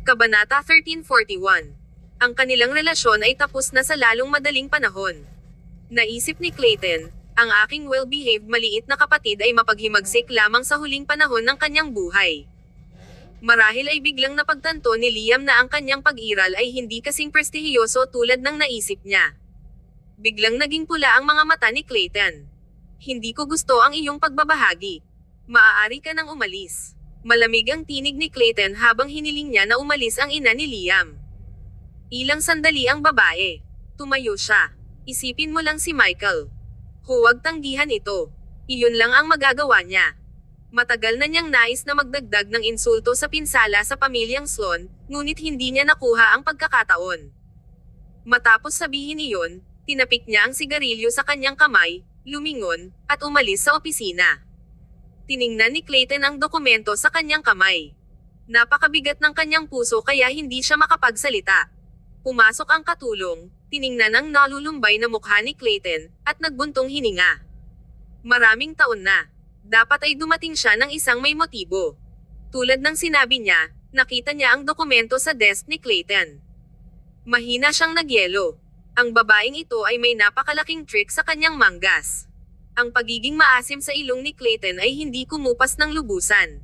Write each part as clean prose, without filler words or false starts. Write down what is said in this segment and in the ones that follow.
Kabanata 1341. Ang kanilang relasyon ay tapos na sa lalong madaling panahon. Naisip ni Clayton, ang aking well-behaved maliit na kapatid ay mapaghimagsik lamang sa huling panahon ng kanyang buhay. Marahil ay biglang napagtanto ni Liam na ang kanyang pag-iral ay hindi kasing prestihiyoso tulad ng naisip niya. Biglang naging pula ang mga mata ni Clayton. Hindi ko gusto ang iyong pagbabahagi. Maaari ka nang umalis. Malamig ang tinig ni Clayton habang hiniling niya na umalis ang ina ni Liam. Ilang sandali ang babae. Tumayo siya. Isipin mo lang si Michael. Huwag tanggihan ito. Iyon lang ang magagawa niya. Matagal na niyang nais na magdagdag ng insulto sa pinsala sa pamilyang Sloan, ngunit hindi niya nakuha ang pagkakataon. Matapos sabihin iyon, tinapik niya ang sigarilyo sa kanyang kamay, lumingon, at umalis sa opisina. Tiningnan ni Clayton ang dokumento sa kanyang kamay. Napakabigat ng kanyang puso kaya hindi siya makapagsalita. Pumasok ang katulong, tiningnan ang nalulumbay na mukha ni Clayton, at nagbuntong hininga. Maraming taon na. Dapat ay dumating siya ng isang may motibo. Tulad ng sinabi niya, nakita niya ang dokumento sa desk ni Clayton. Mahina siyang nagyelo. Ang babaeng ito ay may napakalaking trick sa kanyang manggas. Ang pagiging maasim sa ilong ni Clayton ay hindi kumupas ng lubusan.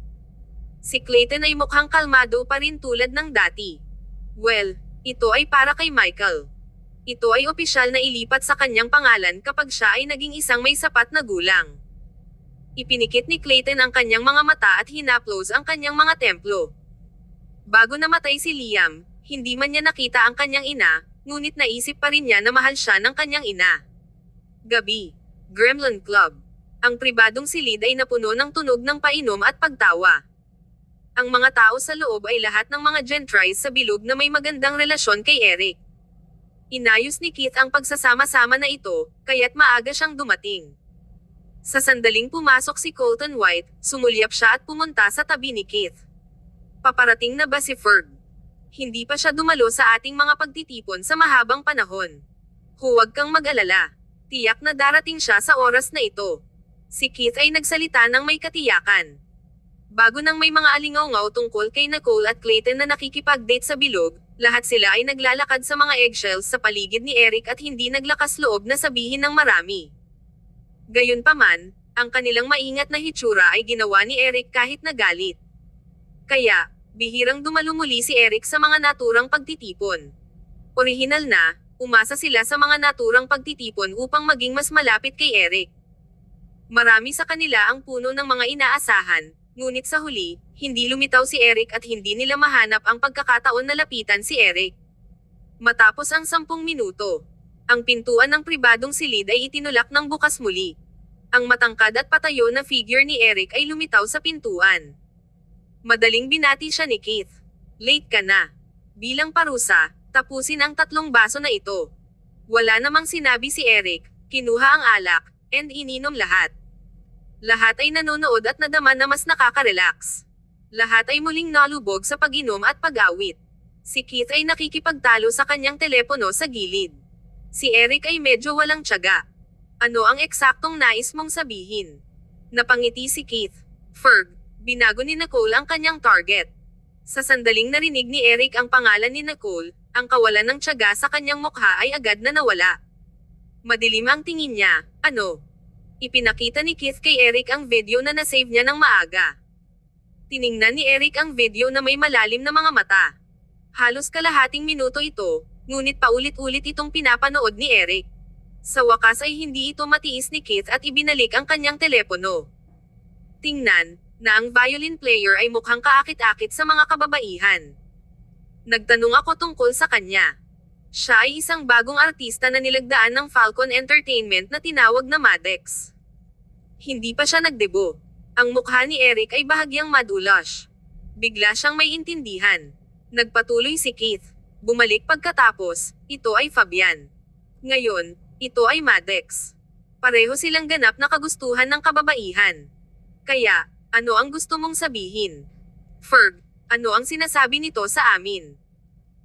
Si Clayton ay mukhang kalmado pa rin tulad ng dati. Well, ito ay para kay Michael. Ito ay opisyal na ilipat sa kanyang pangalan kapag siya ay naging isang may sapat na gulang. Ipinikit ni Clayton ang kanyang mga mata at hinaplos ang kanyang mga templo. Bago namatay si Liam, hindi man niya nakita ang kanyang ina, ngunit naisip pa rin niya na mahal siya ng kanyang ina. Gabi. Gremlin Club. Ang pribadong silid ay napuno ng tunog ng painom at pagtawa. Ang mga tao sa loob ay lahat ng mga gentries sa bilog na may magandang relasyon kay Eric. Inayos ni Keith ang pagsasama-sama na ito, kaya't maaga siyang dumating. Sa sandaling pumasok si Colton White, sumulyap siya at pumunta sa tabi ni Keith. Paparating na ba si Ferg? Hindi pa siya dumalo sa ating mga pagtitipon sa mahabang panahon. Huwag kang mag-alala. Tiyak na darating siya sa oras na ito. Si Keith ay nagsalita ng may katiyakan. Bago nang may mga alingaw-ngaw tungkol kay Nicole at Clayton na nakikipag-date sa bilog, lahat sila ay naglalakad sa mga eggshells sa paligid ni Eric at hindi naglakas loob na sabihin ng marami. Gayunpaman, ang kanilang maingat na hitsura ay ginawa ni Eric kahit nagalit. Kaya, bihirang dumalo muli si Eric sa mga naturang pagtitipon. Orihinal na, umasa sila sa mga naturang pagtitipon upang maging mas malapit kay Eric. Marami sa kanila ang puno ng mga inaasahan, ngunit sa huli, hindi lumitaw si Eric at hindi nila mahanap ang pagkakataon na lapitan si Eric. Matapos ang 10 minuto, ang pintuan ng pribadong silid ay itinulak ng bukas muli. Ang matangkad at patayo na figure ni Eric ay lumitaw sa pintuan. Madaling binati siya ni Keith. Late ka na. Bilang parusa, tapusin ang 3 baso na ito. Wala namang sinabi si Eric, kinuha ang alak, and ininom lahat. Lahat ay nanonood at nadama na mas nakaka-relax. Lahat ay muling nalubog sa pag-inom at pag-awit. Si Keith ay nakikipagtalo sa kanyang telepono sa gilid. Si Eric ay medyo walang tiyaga. Ano ang eksaktong nais mong sabihin? Napangiti si Keith. Ferg, binago ni Nicole ang kanyang target. Sa sandaling narinig ni Eric ang pangalan ni Nicole, ang kawalan ng tiyaga sa kanyang mukha ay agad na nawala. Madilim ang tingin niya. Ano? Ipinakita ni Keith kay Eric ang video na nasave niya ng maaga. Tiningnan ni Eric ang video na may malalim na mga mata. Halos kalahating minuto ito, ngunit paulit-ulit itong pinapanood ni Eric. Sa wakas ay hindi ito matiis ni Keith at ibinalik ang kanyang telepono. Tingnan, na ang violin player ay mukhang kaakit-akit sa mga kababaihan. Nagtanong ako tungkol sa kanya. Siya ay isang bagong artista na nilagdaan ng Falcon Entertainment na tinawag na Maddox. Hindi pa siya nagdebo. Ang mukha ni Eric ay bahagyang madulash. Bigla siyang may intindihan. Nagpatuloy si Keith. Bumalik pagkatapos, ito ay Fabian. Ngayon, ito ay Maddox. Pareho silang ganap na kagustuhan ng kababaihan. Kaya, ano ang gusto mong sabihin? Ferg, ano ang sinasabi nito sa amin?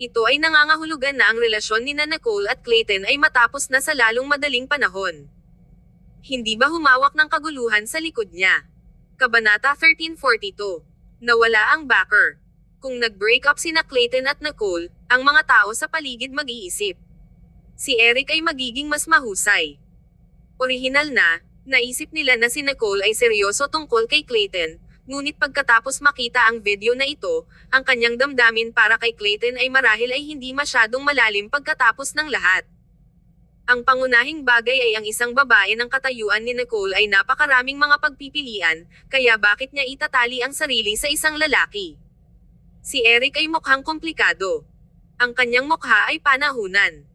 Ito ay nangangahulugan na ang relasyon ni Nicole at Clayton ay matapos na sa lalong madaling panahon. Hindi ba humawak ng kaguluhan sa likod niya? Kabanata 1342. Nawala ang backer. Kung nag-break up sina Clayton at Nicole, ang mga tao sa paligid mag-iisip. Si Eric ay magiging mas mahusay. Orihinal na, naisip nila na si Nicole ay seryoso tungkol kay Clayton, ngunit pagkatapos makita ang video na ito, ang kanyang damdamin para kay Clayton ay marahil ay hindi masyadong malalim pagkatapos ng lahat. Ang pangunahing bagay ay ang isang babae ng katayuan ni Nicole ay napakaraming mga pagpipilian, kaya bakit niya itatali ang sarili sa isang lalaki? Si Eric ay mukhang komplikado. Ang kanyang mukha ay panahunan.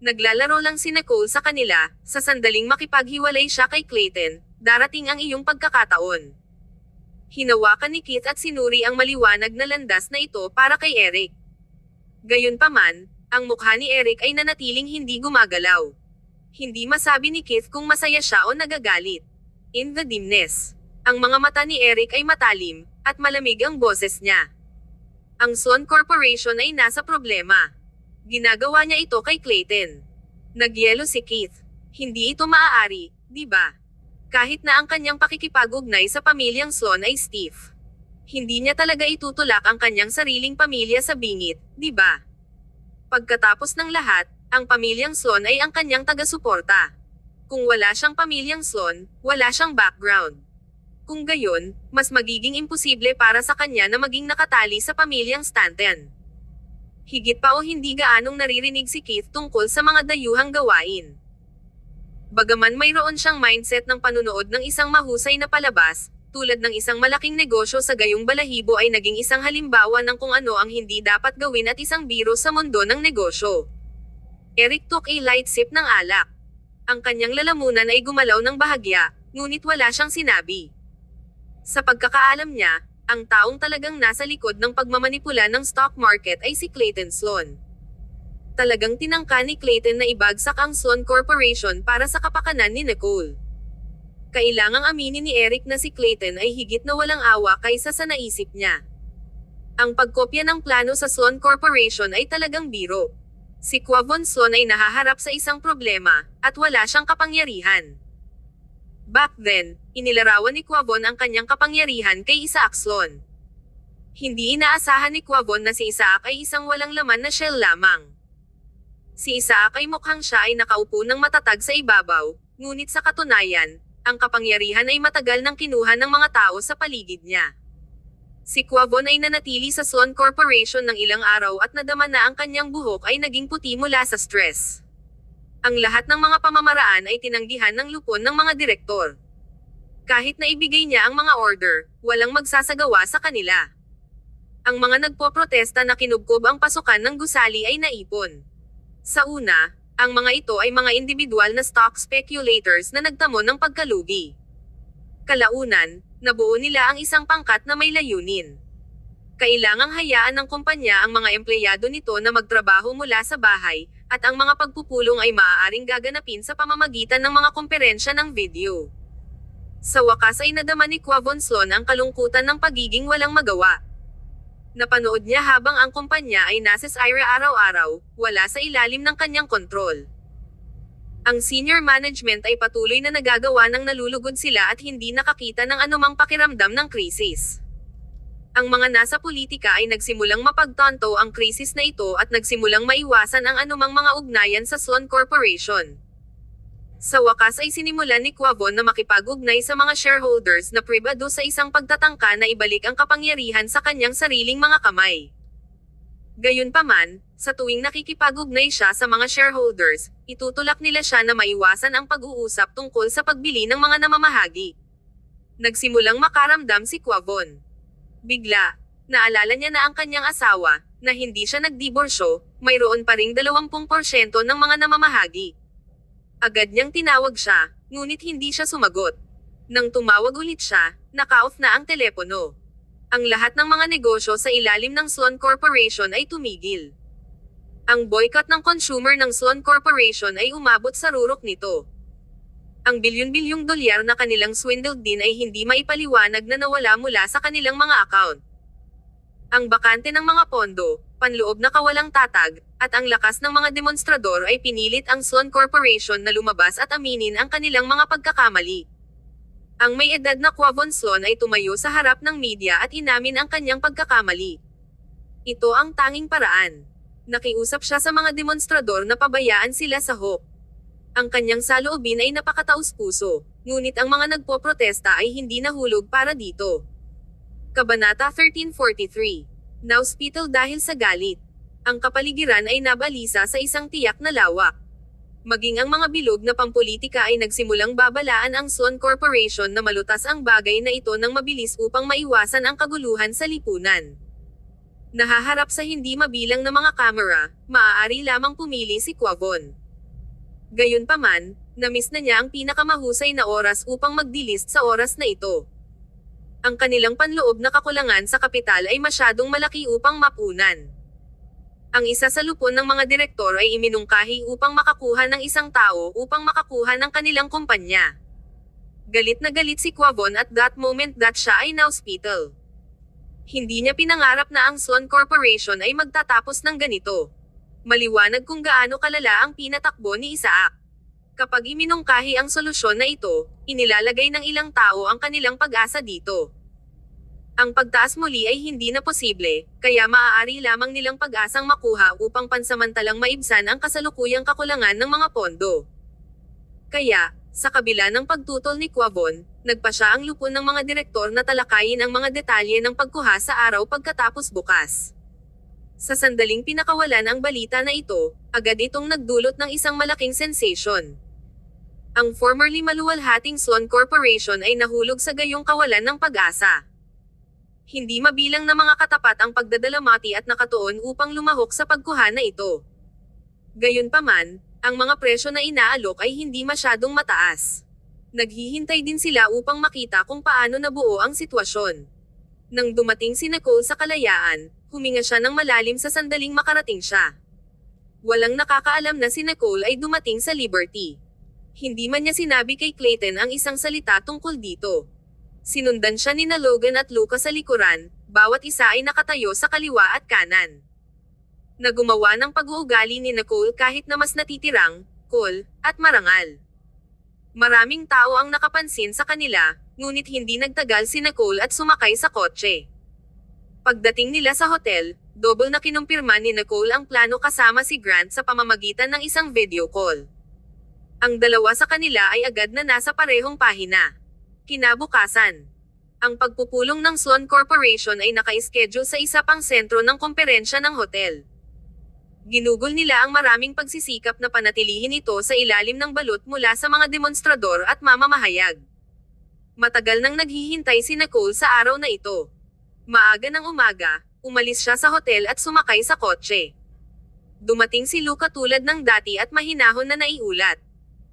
Naglalaro lang si Nicole sa kanila, sa sandaling makipaghiwalay siya kay Clayton, darating ang iyong pagkakataon. Hinawakan ni Keith at sinuri ang maliwanag na landas na ito para kay Eric. Gayunpaman, ang mukha ni Eric ay nanatiling hindi gumagalaw. Hindi masabi ni Keith kung masaya siya o nagagalit. In the dimness, ang mga mata ni Eric ay matalim, at malamig ang boses niya. Ang Sloan Corporation ay nasa problema. Ginagawa niya ito kay Clayton. Nagyelo si Keith. Hindi ito maaari, di ba? Kahit na ang kanyang pakikipag-ugnay sa pamilyang Sloan ay stiff. Hindi niya talaga itutulak ang kanyang sariling pamilya sa bingit, di ba? Pagkatapos ng lahat, ang pamilyang Sloan ay ang kanyang taga-suporta. Kung wala siyang pamilyang Sloan, wala siyang background. Kung gayon, mas magiging imposible para sa kanya na maging nakatali sa pamilyang Stanton. Higit pa o hindi gaanong naririnig si Keith tungkol sa mga dayuhang gawain. Bagaman mayroon siyang mindset ng panunood ng isang mahusay na palabas, tulad ng isang malaking negosyo sa gayong balahibo ay naging isang halimbawa ng kung ano ang hindi dapat gawin at isang biro sa mundo ng negosyo. Eric took a light sip ng alak. Ang kanyang lalamunan ay gumalaw ng bahagya, ngunit wala siyang sinabi. Sa pagkakaalam niya, ang taong talagang nasa likod ng pagmamanipula ng stock market ay si Clayton Sloan. Talagang tinangka ni Clayton na ibagsak ang Sloan Corporation para sa kapakanan ni Nicole. Kailangang aminin ni Eric na si Clayton ay higit na walang awa kaysa sa naisip niya. Ang pagkopya ng plano sa Sloan Corporation ay talagang biro. Si Quavon Sloan ay nahaharap sa isang problema, at wala siyang kapangyarihan. Back then, inilarawan ni Quavon ang kanyang kapangyarihan kay Isaac Sloan. Hindi inaasahan ni Quavon na si Isaac ay isang walang laman na shell lamang. Si Isaac ay mukhang siya ay nakaupo ng matatag sa ibabaw, ngunit sa katunayan, ang kapangyarihan ay matagal nang kinuha ng mga tao sa paligid niya. Si Quavon ay nanatili sa Sloan Corporation ng ilang araw at nadama na ang kanyang buhok ay naging puti mula sa stress. Ang lahat ng mga pamamaraan ay tinanggihan ng lupon ng mga direktor. Kahit na ibigay niya ang mga order, walang magsasagawa sa kanila. Ang mga nagpoprotesta na kinubkob ang pasukan ng gusali ay naipon. Sa una, ang mga ito ay mga individual na stock speculators na nagtamo ng pagkalugi. Kalaunan, nabuo nila ang isang pangkat na may layunin. Kailangang hayaan ng kumpanya ang mga empleyado nito na magtrabaho mula sa bahay, at ang mga pagpupulong ay maaaring gaganapin sa pamamagitan ng mga komperensya ng video. Sa wakas ay nadama ni Quavon Sloan ang kalungkutan ng pagiging walang magawa. Napanood niya habang ang kumpanya ay nasa ira araw-araw, wala sa ilalim ng kanyang kontrol. Ang senior management ay patuloy na nagagawa ng nalulugod sila at hindi nakakita ng anumang pakiramdam ng krisis. Ang mga nasa politika ay nagsimulang mapagtanto ang krisis na ito at nagsimulang maiwasan ang anumang mga ugnayan sa Sloan Corporation. Sa wakas ay sinimulan ni Quavon na makipag-ugnay sa mga shareholders na pribado sa isang pagtatangka na ibalik ang kapangyarihan sa kanyang sariling mga kamay. Gayunpaman, sa tuwing nakikipag-ugnay siya sa mga shareholders, itutulak nila siya na maiwasan ang pag-uusap tungkol sa pagbili ng mga namamahagi. Nagsimulang makaramdam si Quavon. Bigla, naalala niya na ang kanyang asawa, na hindi siya nagdiborsyo, mayroon pa ring 20% ng mga namamahagi. Agad niyang tinawag siya, ngunit hindi siya sumagot. Nang tumawag ulit siya, naka-off na ang telepono. Ang lahat ng mga negosyo sa ilalim ng Sloan Corporation ay tumigil. Ang boycott ng consumer ng Sloan Corporation ay umabot sa rurok nito. Ang bilyon-bilyong dolyar na kanilang swindled din ay hindi maipaliwanag na nawala mula sa kanilang mga account. Ang bakante ng mga pondo, panloob na kawalang tatag, at ang lakas ng mga demonstrador ay pinilit ang Sloan Corporation na lumabas at aminin ang kanilang mga pagkakamali. Ang may edad na Quavon Sloan ay tumayo sa harap ng media at inamin ang kanyang pagkakamali. Ito ang tanging paraan. Nakiusap siya sa mga demonstrador na pabayaan sila sa Hope. Ang kanyang saloobin ay napakataos-puso, ngunit ang mga nagpoprotesta ay hindi nahulog para dito. Kabanata 1343. Nauspital dahil sa galit. Ang kapaligiran ay nabalisa sa isang tiyak na lawak. Maging ang mga bilog na pampolitika ay nagsimulang babalaan ang Sloan Corporation na malutas ang bagay na ito ng mabilis upang maiwasan ang kaguluhan sa lipunan. Nahaharap sa hindi mabilang na mga kamera, maaari lamang pumili si Quavon. Gayunpaman, na-miss na niya ang pinakamahusay na oras upang mag-delist sa oras na ito. Ang kanilang panloob na kakulangan sa kapital ay masyadong malaki upang mapunan. Ang isa sa lupon ng mga direktor ay iminungkahi upang makakuha ng isang tao upang makakuha ng kanilang kumpanya. Galit na galit si Quavon at that moment that siya ay nauspital. Hindi niya pinangarap na ang Sloan Corporation ay magtatapos ng ganito. Maliwanag kung gaano kalala ang pinatakbo ni Isaac. Kapag iminungkahi ang solusyon na ito, inilalagay ng ilang tao ang kanilang pag-asa dito. Ang pagtaas muli ay hindi na posible, kaya maaari lamang nilang pag-asang makuha upang pansamantalang maibsan ang kasalukuyang kakulangan ng mga pondo. Kaya, sa kabila ng pagtutol ni Quavon, nagpa siya ang lupon ng mga direktor na talakayin ang mga detalye ng pagkuha sa araw pagkatapos bukas. Sa sandaling pinakawalan ang balita na ito, agad itong nagdulot ng isang malaking sensation. Ang formerly maluwalhating Sloan Corporation ay nahulog sa gayong kawalan ng pag-asa. Hindi mabilang na mga katapat ang pagdadalamati at nakatuon upang lumahok sa pagkuha na ito. Gayunpaman, ang mga presyo na inaalok ay hindi masyadong mataas. Naghihintay din sila upang makita kung paano nabuo ang sitwasyon. Nang dumating si Nicole sa kalayaan, huminga siya ng malalim sa sandaling makarating siya. Walang nakakaalam na si Nicole ay dumating sa Liberty. Hindi man niya sinabi kay Clayton ang isang salita tungkol dito. Sinundan siya ni Logan at Lucas sa likuran, bawat isa ay nakatayo sa kaliwa at kanan. Nagumawa ng pag-uugali ni Nicole kahit na mas natitirang, cool, at marangal. Maraming tao ang nakapansin sa kanila, ngunit hindi nagtagal si Nicole at sumakay sa kotse. Pagdating nila sa hotel, double na kinumpirma ni Nicole ang plano kasama si Grant sa pamamagitan ng isang video call. Ang dalawa sa kanila ay agad na nasa parehong pahina. Kinabukasan, ang pagpupulong ng Sloan Corporation ay naka-schedule sa isa pang sentro ng komperensya ng hotel. Ginugol nila ang maraming pagsisikap na panatilihin ito sa ilalim ng balot mula sa mga demonstrador at mamamahayag. Matagal nang naghihintay si Nicole sa araw na ito. Maaga ng umaga, umalis siya sa hotel at sumakay sa kotse. Dumating si Luca tulad ng dati at mahinahon na naiulat.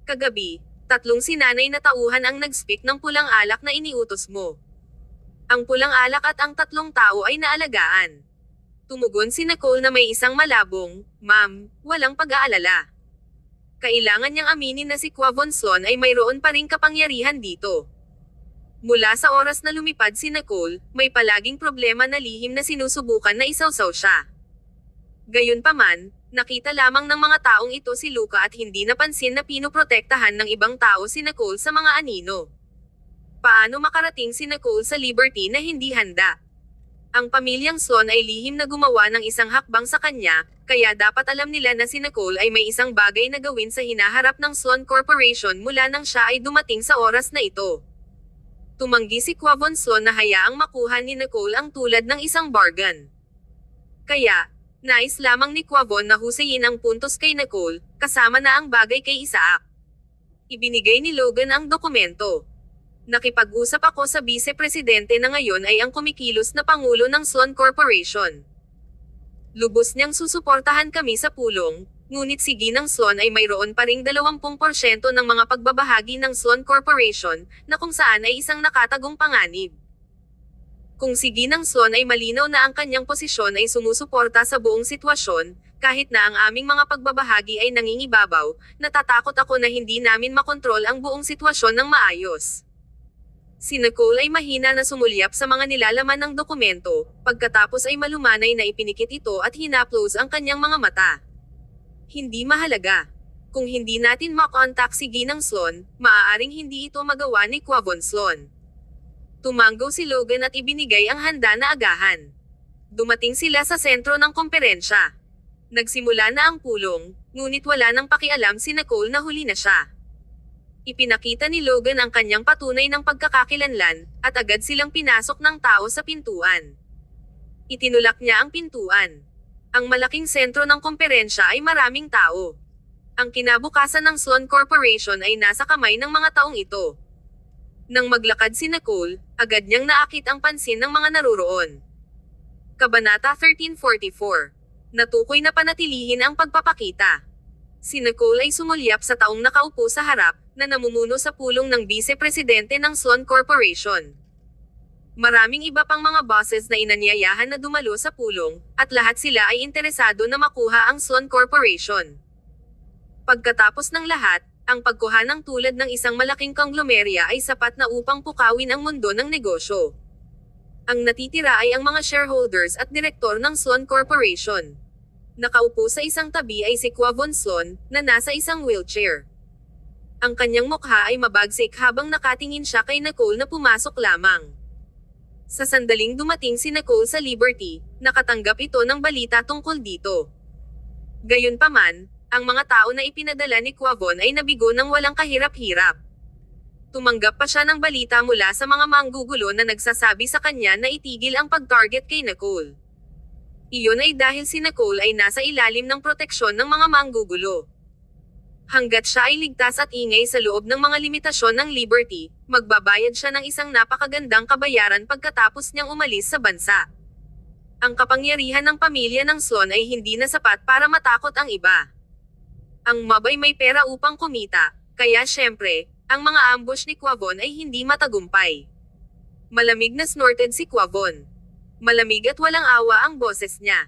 Kagabi, 3 sinanay na tauhan ang nag-speak ng pulang alak na iniutos mo. Ang pulang alak at ang 3 tao ay naalagaan. Tumugon si Nicole na may isang malabong, "Ma'am, walang pag-aalala. Kailangan niyang aminin na si Quavon Sloan ay mayroon pa ring kapangyarihan dito." Mula sa oras na lumipad si Nicole, may palaging problema na lihim na sinusubukan na isawsaw siya. Gayunpaman, nakita lamang ng mga taong ito si Luca at hindi napansin na pinoprotektahan ng ibang tao si Nicole sa mga anino. Paano makarating si Nicole sa Liberty na hindi handa? Ang pamilyang Sloan ay lihim na gumawa ng isang hakbang sa kanya, kaya dapat alam nila na si Nicole ay may isang bagay na gawin sa hinaharap ng Sloan Corporation mula nang siya ay dumating sa oras na ito. Tumanggi si Quavon Sloan na hayaang makuha ni Nicole ang tulad ng isang bargain. Kaya, nais lamang ni Quavon na husayin ang puntos kay Nicole, kasama na ang bagay kay Isaac. Ibinigay ni Logan ang dokumento. Nakipag-usap ako sa vice-presidente na ngayon ay ang kumikilos na pangulo ng Sloan Corporation. Lubos niyang susuportahan kami sa pulong, ngunit si Ginang Sloan ay mayroon pa ring 20% ng mga pagbabahagi ng Sloan Corporation, na kung saan ay isang nakatagong panganib. Kung si Ginang Sloan ay malinaw na ang kanyang posisyon ay sumusuporta sa buong sitwasyon, kahit na ang aming mga pagbabahagi ay nangingibabaw, natatakot ako na hindi namin makontrol ang buong sitwasyon ng maayos. Si Nicole ay mahina na sumulyap sa mga nilalaman ng dokumento, pagkatapos ay malumanay na ipinikit ito at hinaplos ang kanyang mga mata. Hindi mahalaga. Kung hindi natin makontak si Ginang Sloan, maaaring hindi ito magawa ni Quavon Sloan. Tumanggo si Logan at ibinigay ang handa na agahan. Dumating sila sa sentro ng komperensya. Nagsimula na ang pulong, ngunit wala nang pakialam si Nicole na huli na siya. Ipinakita ni Logan ang kanyang patunay ng pagkakakilanlan, at agad silang pinasok ng tao sa pintuan. Itinulak niya ang pintuan. Ang malaking sentro ng komperensya ay maraming tao. Ang kinabukasan ng Sloan Corporation ay nasa kamay ng mga taong ito. Nang maglakad si Nicole, agad niyang naakit ang pansin ng mga naruroon. Kabanata 1344. Natukoy na panatilihin ang pagpapakita. Si Nicole ay sumulyap sa taong nakaupo sa harap, na namumuno sa pulong ng Vice-Presidente ng Sloan Corporation. Maraming iba pang mga bosses na inanyayahan na dumalo sa pulong, at lahat sila ay interesado na makuha ang Sloan Corporation. Pagkatapos ng lahat, ang pagkuha ng tulad ng isang malaking konglomerya ay sapat na upang pukawin ang mundo ng negosyo. Ang natitira ay ang mga shareholders at direktor ng Sloan Corporation. Nakaupo sa isang tabi ay si Quavon Sloan, na nasa isang wheelchair. Ang kanyang mukha ay mabagsik habang nakatingin siya kay Nicole na pumasok lamang. Sa sandaling dumating si Nicole sa Liberty, nakatanggap ito ng balita tungkol dito. Gayunpaman, ang mga tao na ipinadala ni Quavon ay nabigo ng walang kahirap-hirap. Tumanggap pa siya ng balita mula sa mga manggugulo na nagsasabi sa kanya na itigil ang pag-target kay Nicole. Iyon ay dahil si Nicole ay nasa ilalim ng proteksyon ng mga manggugulo. Hanggat siya ay ligtas at ingay sa loob ng mga limitasyon ng Liberty, magbabayad siya ng isang napakagandang kabayaran pagkatapos niyang umalis sa bansa. Ang kapangyarihan ng pamilya ng Sloan ay hindi na sapat para matakot ang iba. Ang mob ay may pera upang kumita, kaya syempre, ang mga ambush ni Quavon ay hindi matagumpay. Malamig na snorted si Quavon. Malamig at walang awa ang boses niya.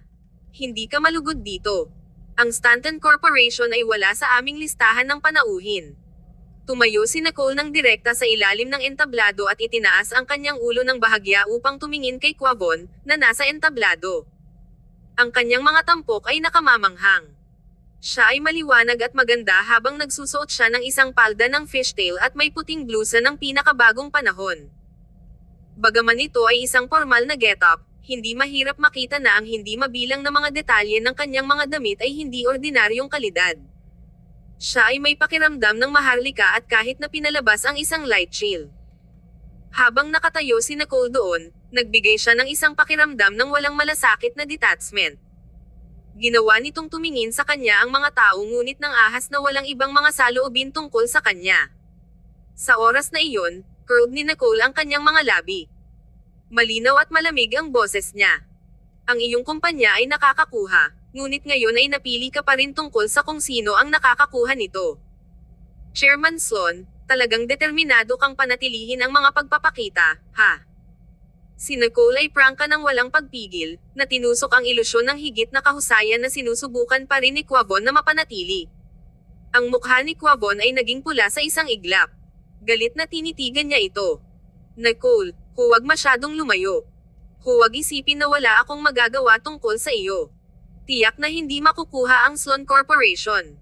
Hindi ka malugod dito. Ang Stanton Corporation ay wala sa aming listahan ng panauhin. Tumayo si Nicole ng direkta sa ilalim ng entablado at itinaas ang kanyang ulo ng bahagya upang tumingin kay Quavon, na nasa entablado. Ang kanyang mga tampok ay nakamamanghang. Siya ay maliwanag at maganda habang nagsusuot siya ng isang palda ng fishtail at may puting blusa ng pinakabagong panahon. Bagaman ito ay isang formal na getup, hindi mahirap makita na ang hindi mabilang na mga detalye ng kanyang mga damit ay hindi ordinaryong kalidad. Siya ay may pakiramdam ng maharlika at kahit na pinalabas ang isang light chill. Habang nakatayo si Nicole doon, nagbigay siya ng isang pakiramdam ng walang malasakit na detachment. Ginawa nitong tumingin sa kanya ang mga tao ngunit nang ahas na walang ibang mga saloobin tungkol sa kanya. Sa oras na iyon, curled ni Nicole ang kanyang mga labi. Malinaw at malamig ang boses niya. Ang iyong kumpanya ay nakakakuha, ngunit ngayon ay napili ka pa rin tungkol sa kung sino ang nakakakuha nito. Chairman Sloan, talagang determinado kang panatilihin ang mga pagpapakita, ha? Si Nicole ay prangka ng walang pagpigil, na tinusok ang ilusyon ng higit na kahusayan na sinusubukan pa rin ni Quavon na mapanatili. Ang mukha ni Quavon ay naging pula sa isang iglap. Galit na tinitigan niya ito. Nicole, huwag masyadong lumayo. Huwag isipin na wala akong magagawa tungkol sa iyo. Tiyak na hindi makukuha ang Sloan Corporation.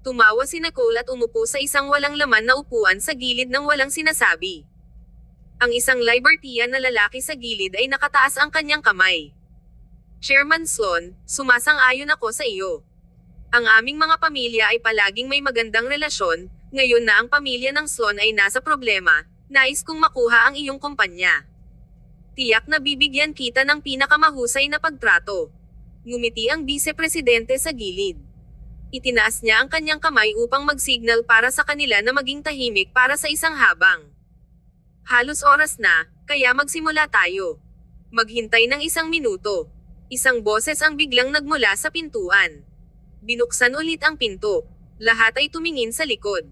Tumawa si Nicole at umupo sa isang walang laman na upuan sa gilid ng walang sinasabi. Ang isang Libertyan na lalaki sa gilid ay nakataas ang kanyang kamay. Chairman Sloan, sumasang-ayon ako sa iyo. Ang aming mga pamilya ay palaging may magandang relasyon, ngayon na ang pamilya ng Sloan ay nasa problema, nais kong makuha ang iyong kumpanya. Tiyak na bibigyan kita ng pinakamahusay na pagtrato. Ngumiti ang Vice-Presidente sa gilid. Itinaas niya ang kanyang kamay upang mag-signal para sa kanila na maging tahimik para sa isang habang. Halos oras na, kaya magsimula tayo. Maghintay ng 1 minuto. Isang boses ang biglang nagmula sa pintuan. Binuksan ulit ang pinto. Lahat ay tumingin sa likod.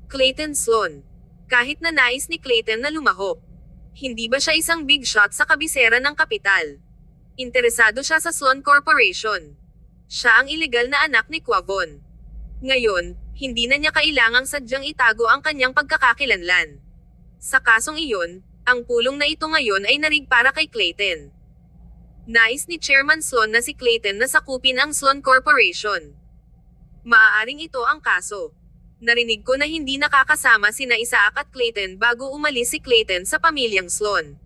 Clayton Sloan. Kahit na nais ni Clayton na lumahok. Hindi ba siya isang big shot sa kabisera ng kapital? Interesado siya sa Sloan Corporation. Siya ang ilegal na anak ni Quavon. Ngayon, hindi na niya kailangang sadyang itago ang kanyang pagkakakilanlan. Sa kasong iyon, ang pulong na ito ngayon ay narig para kay Clayton. Nais ni Chairman Sloan na si Clayton na sakupin ang Sloan Corporation. Maaaring ito ang kaso. Narinig ko na hindi nakakasama sina Isaac at Clayton bago umalis si Clayton sa pamilyang Sloan.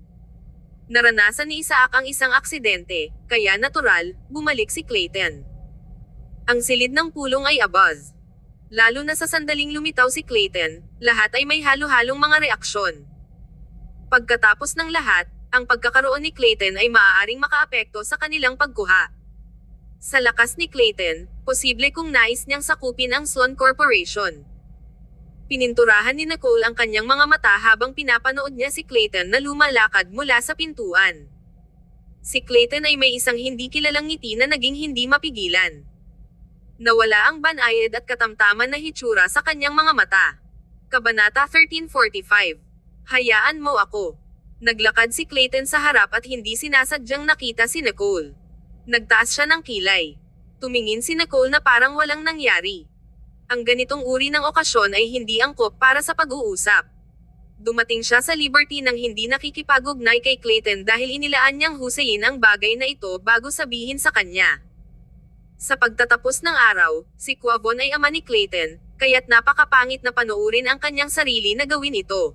Naranasan ni Isaac ang isang aksidente, kaya natural, bumalik si Clayton. Ang silid ng pulong ay abuzz. Lalo na sa sandaling lumitaw si Clayton, lahat ay may halo-halong mga reaksyon. Pagkatapos ng lahat, ang pagkakaroon ni Clayton ay maaaring makaapekto sa kanilang pagkuha. Sa lakas ni Clayton, posible kung nais niyang sakupin ang Sloan Corporation. Pininturahan ni Nicole ang kanyang mga mata habang pinapanood niya si Clayton na lumalakad mula sa pintuan. Si Clayton ay may isang hindi kilalang ngiti na naging hindi mapigilan. Nawala ang banayad at katamtaman na hitsura sa kanyang mga mata. Kabanata 1345. Hayaan mo ako. Naglakad si Clayton sa harap at hindi sinasadyang nakita si Nicole. Nagtaas siya ng kilay. Tumingin si Nicole na parang walang nangyari. Ang ganitong uri ng okasyon ay hindi angkop para sa pag-uusap. Dumating siya sa Liberty nang hindi nakikipag-ugnay kay Clayton dahil inilaan niyang husayin ang bagay na ito bago sabihin sa kanya. Sa pagtatapos ng araw, si Quavon ay ama ni Clayton, kaya't napakapangit na panoorin ang kanyang sarili na gawin ito.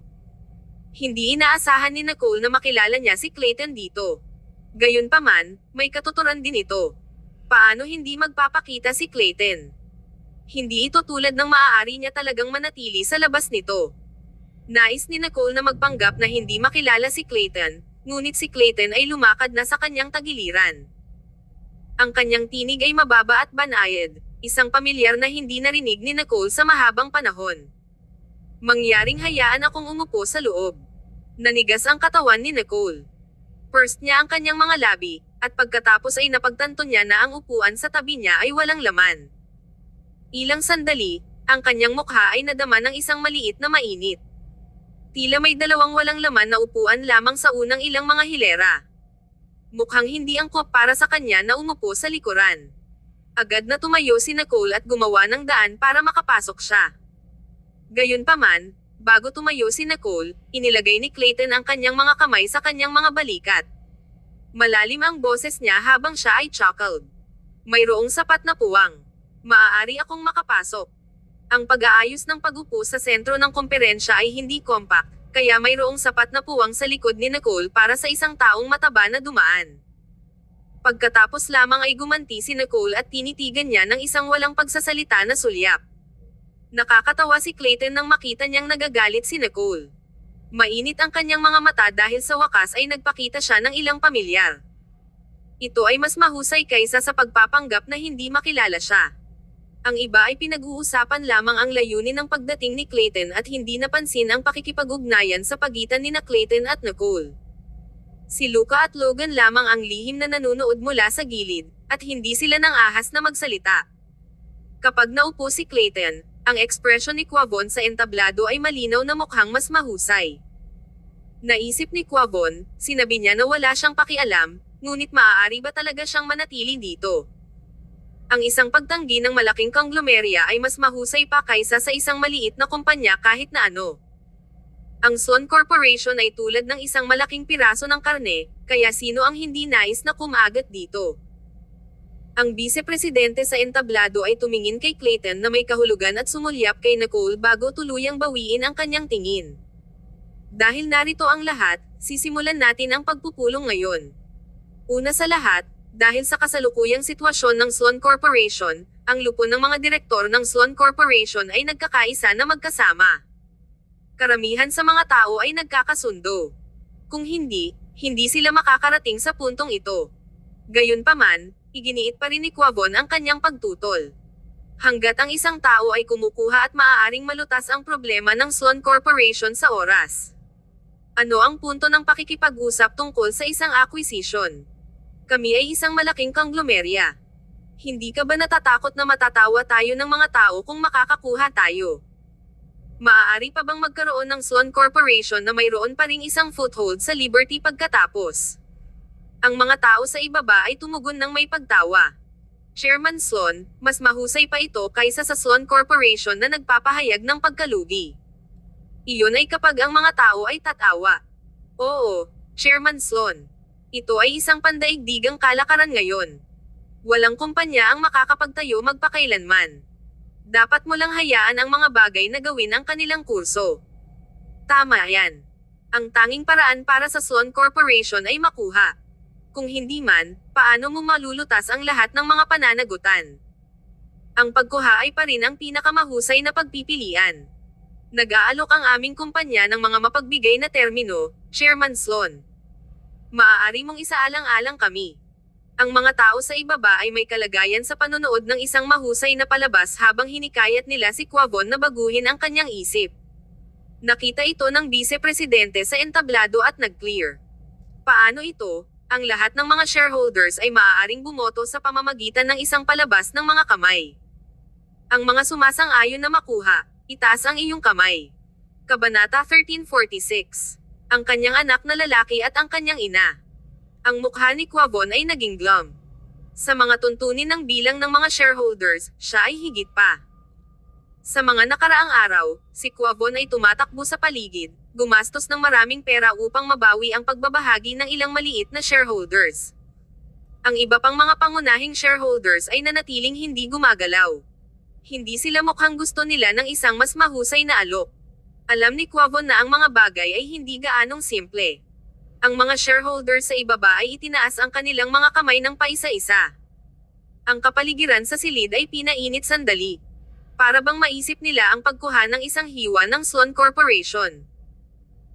Hindi inaasahan ni Nicole na makilala niya si Clayton dito. Gayunpaman, may katuturan din ito. Paano hindi magpapakita si Clayton? Hindi ito tulad ng maaari niya talagang manatili sa labas nito. Nais ni Nicole na magpanggap na hindi makilala si Clayton, ngunit si Clayton ay lumakad na sa kanyang tagiliran. Ang kanyang tinig ay mababa at banayad, isang pamilyar na hindi narinig ni Nicole sa mahabang panahon. Mangyaring hayaan akong umupo sa loob. Nanigas ang katawan ni Nicole. First niya ang kanyang mga labi, at pagkatapos ay napagtanto niya na ang upuan sa tabi niya ay walang laman. Ilang sandali, ang kanyang mukha ay nadama ng isang maliit na mainit. Tila may dalawang walang laman na upuan lamang sa unang ilang mga hilera. Mukhang hindi angkop para sa kanya na umupo sa likuran. Agad na tumayo si Nicole at gumawa ng daan para makapasok siya. Gayunpaman, bago tumayo si Nicole, inilagay ni Clayton ang kanyang mga kamay sa kanyang mga balikat. Malalim ang boses niya habang siya ay chuckled. Mayroong sapat na puwang. Maaari akong makapasok. Ang pag-aayos ng pag-upo sa sentro ng komperensya ay hindi compact, kaya mayroong sapat na puwang sa likod ni Nicole para sa isang taong mataba na dumaan. Pagkatapos lamang ay gumanti si Nicole at tinitigan niya ng isang walang pagsasalita na sulyap. Nakakatawa si Clayton nang makita niyang nagagalit si Nicole. Mainit ang kanyang mga mata dahil sa wakas ay nagpakita siya ng ilang pamilyar. Ito ay mas mahusay kaysa sa pagpapanggap na hindi makilala siya. Ang iba ay pinag-uusapan lamang ang layunin ng pagdating ni Clayton at hindi napansin ang pakikipag-ugnayan sa pagitan ni Clayton at Nicole. Si Luca at Logan lamang ang lihim na nanunood mula sa gilid, at hindi sila nang ahas na magsalita. Kapag naupo si Clayton, ang ekspresyon ni Quavon sa entablado ay malinaw na mukhang mas mahusay. Naisip ni Quavon, sinabi niya na wala siyang pakialam, ngunit maaari ba talaga siyang manatili dito? Ang isang pagtanggi ng malaking konglomerya ay mas mahusay pa kaysa sa isang maliit na kumpanya kahit na ano. Ang Sloan Corporation ay tulad ng isang malaking piraso ng karne, kaya sino ang hindi nais na kumagat dito? Ang vice-presidente sa entablado ay tumingin kay Clayton na may kahulugan at sumulyap kay Nicole bago tuluyang bawiin ang kanyang tingin. Dahil narito ang lahat, sisimulan natin ang pagpupulong ngayon. Una sa lahat, dahil sa kasalukuyang sitwasyon ng Sloan Corporation, ang lupon ng mga direktor ng Sloan Corporation ay nagkakaisa na magkasama. Karamihan sa mga tao ay nagkakasundo. Kung hindi, hindi sila makakarating sa puntong ito. Gayunpaman, iginiit pa rin ni Quavon ang kanyang pagtutol. Hanggat ang isang tao ay kumukuha at maaaring malutas ang problema ng Sloan Corporation sa oras. Ano ang punto ng pakikipag-usap tungkol sa isang acquisition? Kami ay isang malaking konglomerya. Hindi ka ba natatakot na matatawa tayo ng mga tao kung makakakuha tayo? Maaari pa bang magkaroon ng Sloan Corporation na mayroon pa ring isang foothold sa Liberty pagkatapos? Ang mga tao sa ibaba ay tumugon ng may pagtawa. Chairman Sloan, mas mahusay pa ito kaysa sa Sloan Corporation na nagpapahayag ng pagkalugi. Iyon ay kapag ang mga tao ay tatawa. Oo, Chairman Sloan. Ito ay isang pandaigdigang kalakaran ngayon. Walang kumpanya ang makakapagtayo magpakailanman. Dapat mo lang hayaan ang mga bagay na gawin ang kanilang kurso. Tama yan. Ang tanging paraan para sa Sloan Corporation ay makuha. Kung hindi man, paano mo malulutas ang lahat ng mga pananagutan? Ang pagkuha ay pa rin ang pinakamahusay na pagpipilian. Nag-aalok ang aming kumpanya ng mga mapagbigay na termino, Chairman Sloan. Maaari mong isaalang-alang kami. Ang mga tao sa ibaba ay may kalagayan sa panonood ng isang mahusay na palabas habang hinikayat nila si Quavon na baguhin ang kanyang isip. Nakita ito ng Vice-Presidente sa entablado at nag-clear. Paano ito? Ang lahat ng mga shareholders ay maaaring bumoto sa pamamagitan ng isang palabas ng mga kamay. Ang mga sumasang-ayon na makuha, itaas ang iyong kamay. Kabanata 1346. Ang kanyang anak na lalaki at ang kanyang ina. Ang mukha ni Quavon ay naging glum. Sa mga tuntunin ng bilang ng mga shareholders, siya ay higit pa. Sa mga nakaraang araw, si Quavon ay tumatakbo sa paligid, gumastos ng maraming pera upang mabawi ang pagbabahagi ng ilang maliit na shareholders. Ang iba pang mga pangunahing shareholders ay nanatiling hindi gumagalaw. Hindi sila mukhang gusto nila ng isang mas mahusay na alok. Alam ni Quavon na ang mga bagay ay hindi gaanong simple. Ang mga shareholders sa ibaba ay itinaas ang kanilang mga kamay ng paisa-isa. Ang kapaligiran sa silid ay pinainit sandali. Para bang maisip nila ang pagkuha ng isang hiwa ng Sloan Corporation.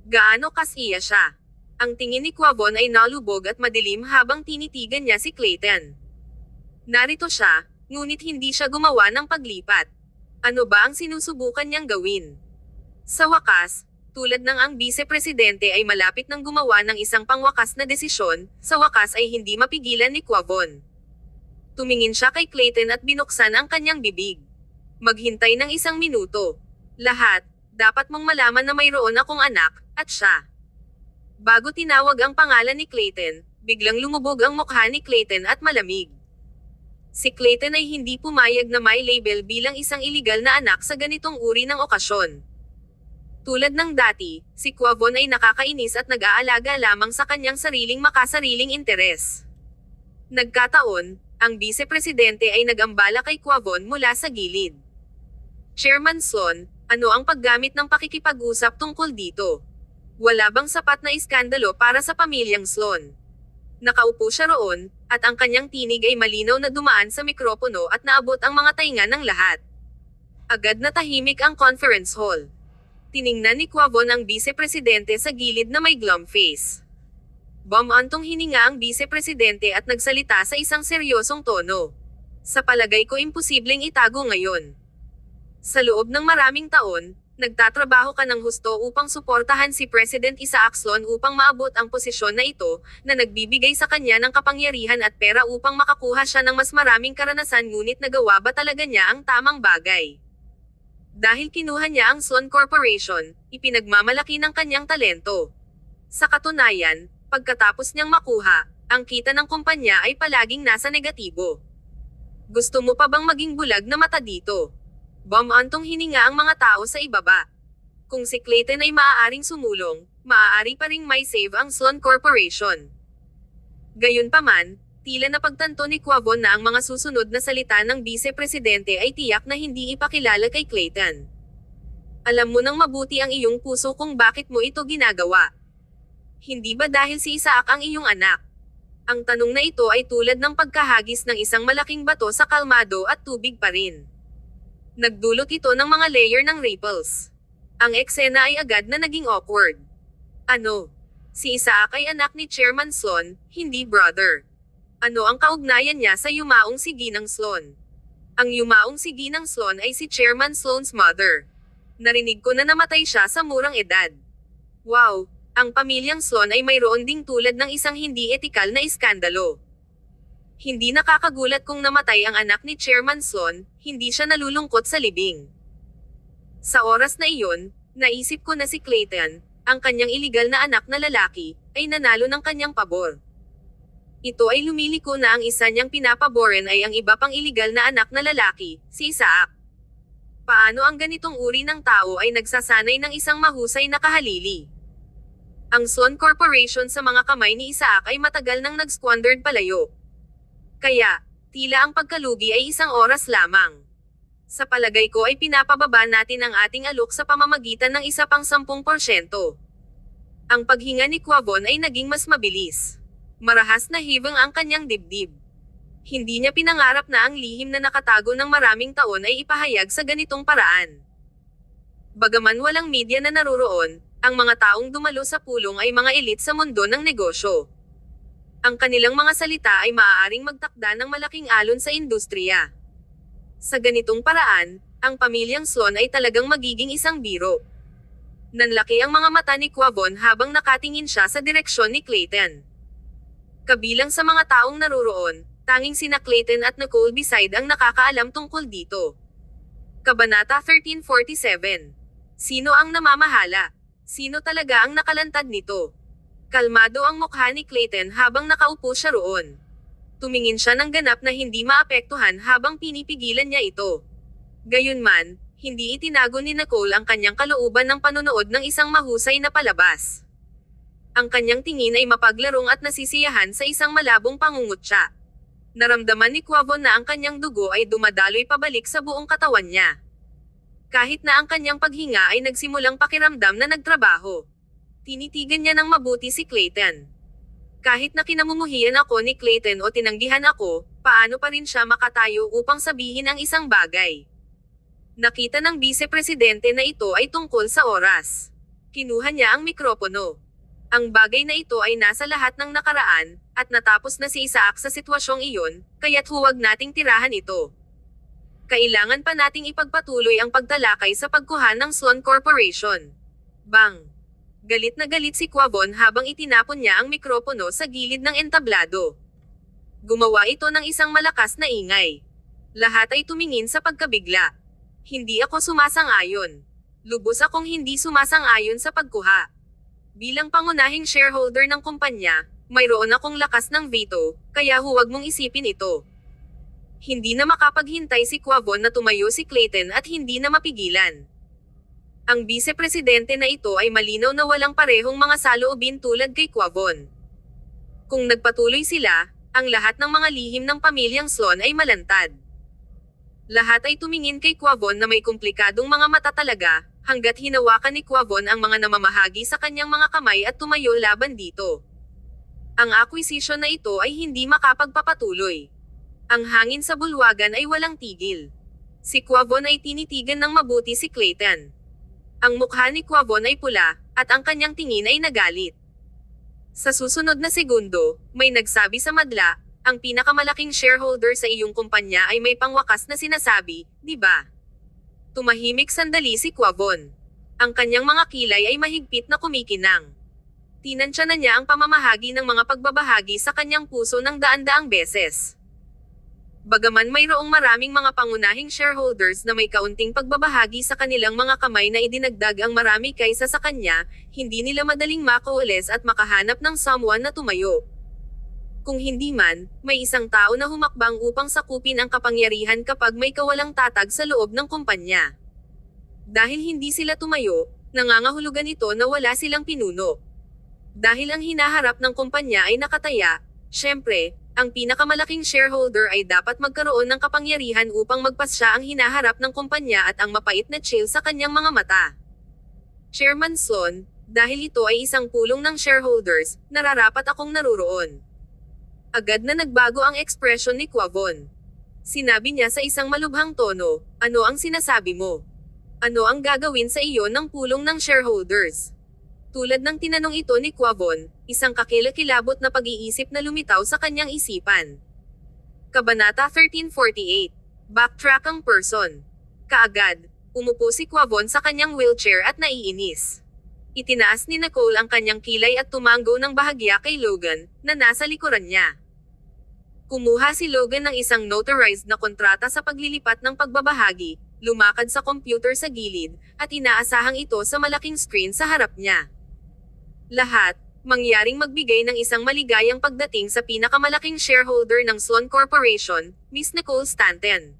Gaano kasiya siya? Ang tingin ni Quavon ay nalubog at madilim habang tinitigan niya si Clayton. Narito siya, ngunit hindi siya gumawa ng paglipat. Ano ba ang sinusubukan niyang gawin? Sa wakas, tulad ng ang Vice-Presidente ay malapit ng gumawa ng isang pangwakas na desisyon, sa wakas ay hindi mapigilan ni Quavon. Tumingin siya kay Clayton at binuksan ang kanyang bibig. Maghintay ng 1 minuto. Lahat, dapat mong malaman na mayroon akong anak, at siya. Bago tinawag ang pangalan ni Clayton, biglang lumubog ang mukha ni Clayton at malamig. Si Clayton ay hindi pumayag na may label bilang isang iligal na anak sa ganitong uri ng okasyon. Tulad ng dati, si Quavon ay nakakainis at nag-aalaga lamang sa kanyang sariling makasariling interes. Nagkataon, ang Vice-Presidente ay nag-ambala kay Quavon mula sa gilid. Chairman Sloan, ano ang paggamit ng pakikipag-usap tungkol dito? Wala bang sapat na iskandalo para sa pamilyang Sloan? Nakaupo siya roon, at ang kanyang tinig ay malinaw na dumaan sa mikropono at naabot ang mga tainga ng lahat. Agad na tahimik ang conference hall. Tiningnan ni Quavon ang Vice-Presidente sa gilid na may glum face. Bumantong hininga ang Vice-Presidente at nagsalita sa isang seryosong tono. Sa palagay ko imposibleng itago ngayon. Sa loob ng maraming taon, nagtatrabaho ka ng husto upang suportahan si President Isaac Sloan upang maabot ang posisyon na ito, na nagbibigay sa kanya ng kapangyarihan at pera upang makakuha siya ng mas maraming karanasan, ngunit nagawa ba talaga niya ang tamang bagay? Dahil kinuha niya ang Sloan Corporation, ipinagmamalaki ng kanyang talento. Sa katunayan, pagkatapos niyang makuha, ang kita ng kumpanya ay palaging nasa negatibo. Gusto mo pa bang maging bulag na mata dito? Bumantong hininga ang mga tao sa ibaba. Kung si Clayton ay maaaring sumulong, maaari pa ring may save ang Sloan Corporation. Gayunpaman, tila napagtanto ni Quavon na ang mga susunod na salita ng Vice-Presidente ay tiyak na hindi ipakilala kay Clayton. Alam mo nang mabuti ang iyong puso kung bakit mo ito ginagawa. Hindi ba dahil si Isaac ang iyong anak? Ang tanong na ito ay tulad ng pagkahagis ng isang malaking bato sa kalmado at tubig pa rin. Nagdulot ito ng mga layer ng ripples. Ang eksena ay agad na naging awkward. Ano? Si Isaac ay anak ni Chairman Sloan, hindi brother. Ano ang kaugnayan niya sa yumaong si Ginang Sloan? Ang yumaong si Ginang Sloan ay si Chairman Sloan's mother. Narinig ko na namatay siya sa murang edad. Wow, ang pamilyang Sloan ay mayroon ding tulad ng isang hindi etikal na iskandalo. Hindi nakakagulat kung namatay ang anak ni Chairman Sloan, hindi siya nalulungkot sa libing. Sa oras na iyon, naisip ko na si Clayton, ang kanyang iligal na anak na lalaki, ay nanalo ng kanyang pabor. Ito ay lumiliko na ang isa niyang pinapaboren ay ang iba pang iligal na anak na lalaki, si Isaac. Paano ang ganitong uri ng tao ay nagsasanay ng isang mahusay na kahalili? Ang Sloan Corporation sa mga kamay ni Isaac ay matagal nang nag-squandered palayo. Kaya, tila ang pagkalugi ay 1 oras lamang. Sa palagay ko ay pinapababa natin ang ating alok sa pamamagitan ng isa pang 10%. Ang paghinga ni Quavon ay naging mas mabilis. Marahas na hibang ang kanyang dibdib. Hindi niya pinangarap na ang lihim na nakatago ng maraming taon ay ipahayag sa ganitong paraan. Bagaman walang media na naroroon, ang mga taong dumalo sa pulong ay mga elite sa mundo ng negosyo. Ang kanilang mga salita ay maaaring magtakda ng malaking alon sa industriya. Sa ganitong paraan, ang pamilyang Sloan ay talagang magiging isang biro. Nanlaki ang mga mata ni Quavon habang nakatingin siya sa direksyon ni Clayton. Kabilang sa mga taong naroroon, tanging sina Clayton at Nicole beside ang nakakaalam tungkol dito. Kabanata 1347. Sino ang namamahala? Sino talaga ang nakalantad nito? Kalmado ang mukha ni Clayton habang nakaupo siya roon. Tumingin siya ng ganap na hindi maapektuhan habang pinipigilan niya ito. Gayunman, hindi itinago ni Nicole ang kanyang kalooban ng panonood ng isang mahusay na palabas. Ang kanyang tingin ay mapaglarong at nasisiyahan sa isang malabong pangungutya. Naramdaman ni Quavon na ang kanyang dugo ay dumadaloy pabalik sa buong katawan niya. Kahit na ang kanyang paghinga ay nagsimulang pakiramdam na nagtrabaho. Tinitigan niya ng mabuti si Clayton. Kahit na kinamumuhian ako ni Clayton o tinanggihan ako, paano pa rin siya makatayo upang sabihin ang isang bagay? Nakita ng vice-presidente na ito ay tungkol sa oras. Kinuha niya ang mikropono. Ang bagay na ito ay nasa lahat ng nakaraan, at natapos na si Isaac sa sitwasyong iyon, kaya't huwag nating tirahan ito. Kailangan pa nating ipagpatuloy ang pagtalakay sa pagkuha ng Sloan Corporation. Bang! Galit na galit si Quavon habang itinapon niya ang mikropono sa gilid ng entablado. Gumawa ito ng isang malakas na ingay. Lahat ay tumingin sa pagkabigla. Hindi ako sumasang-ayon. Lubos akong hindi sumasang-ayon sa pagkuha. Bilang pangunahing shareholder ng kumpanya, mayroon akong lakas ng veto, kaya huwag mong isipin ito. Hindi na makapaghintay si Quavon na tumayo si Clayton at hindi na mapigilan. Ang vice-presidente na ito ay malinaw na walang parehong mga saloobin tulad kay Quavon. Kung nagpatuloy sila, ang lahat ng mga lihim ng pamilyang Sloan ay malantad. Lahat ay tumingin kay Quavon na may komplikadong mga mata talaga, hanggat hinawakan ni Quavon ang mga namamahagi sa kanyang mga kamay at tumayo laban dito. Ang acquisition na ito ay hindi makapagpapatuloy. Ang hangin sa bulwagan ay walang tigil. Si Quavon ay tinitigan ng mabuti si Clayton. Ang mukha ni Quavon ay pula, at ang kanyang tingin ay nagalit. Sa susunod na segundo, may nagsabi sa madla, ang pinakamalaking shareholder sa iyong kumpanya ay may pangwakas na sinasabi, di ba? Tumahimik sandali si Quavon. Ang kanyang mga kilay ay mahigpit na kumikinang. Tinansya na niya ang pamamahagi ng mga pagbabahagi sa kanyang puso ng daan-daang beses. Bagaman mayroong maraming mga pangunahing shareholders na may kaunting pagbabahagi sa kanilang mga kamay na idinagdag ang marami kaysa sa kanya, hindi nila madaling makaules at makahanap ng someone na tumayo. Kung hindi man, may isang tao na humakbang upang sakupin ang kapangyarihan kapag may kawalang tatag sa loob ng kumpanya. Dahil hindi sila tumayo, nangangahulugan ito na wala silang pinuno. Dahil ang hinaharap ng kumpanya ay nakataya, syempre, ang pinakamalaking shareholder ay dapat magkaroon ng kapangyarihan upang magpasya ang hinaharap ng kumpanya at ang mapait na chill sa kanyang mga mata. Chairman Sloan, dahil ito ay isang pulong ng shareholders, nararapat akong naruroon. Agad na nagbago ang ekspresyon ni Quavon. Sinabi niya sa isang malubhang tono, ano ang sinasabi mo? Ano ang gagawin sa iyo ng pulong ng shareholders? Tulad ng tinanong ito ni Quavon, isang kakilakilabot na pag-iisip na lumitaw sa kanyang isipan. Kabanata 1348. Backtrack ang person. Kaagad, umupo si Quavon sa kanyang wheelchair at naiinis. Itinaas ni Nicole ang kanyang kilay at tumanggo ng bahagya kay Logan, na nasa likuran niya. Kumuha si Logan ng isang notarized na kontrata sa paglilipat ng pagbabahagi, lumakad sa computer sa gilid, at inaasahang ito sa malaking screen sa harap niya. Lahat, mangyaring magbigay ng isang maligayang pagdating sa pinakamalaking shareholder ng Sloan Corporation, Miss Nicole Stanton.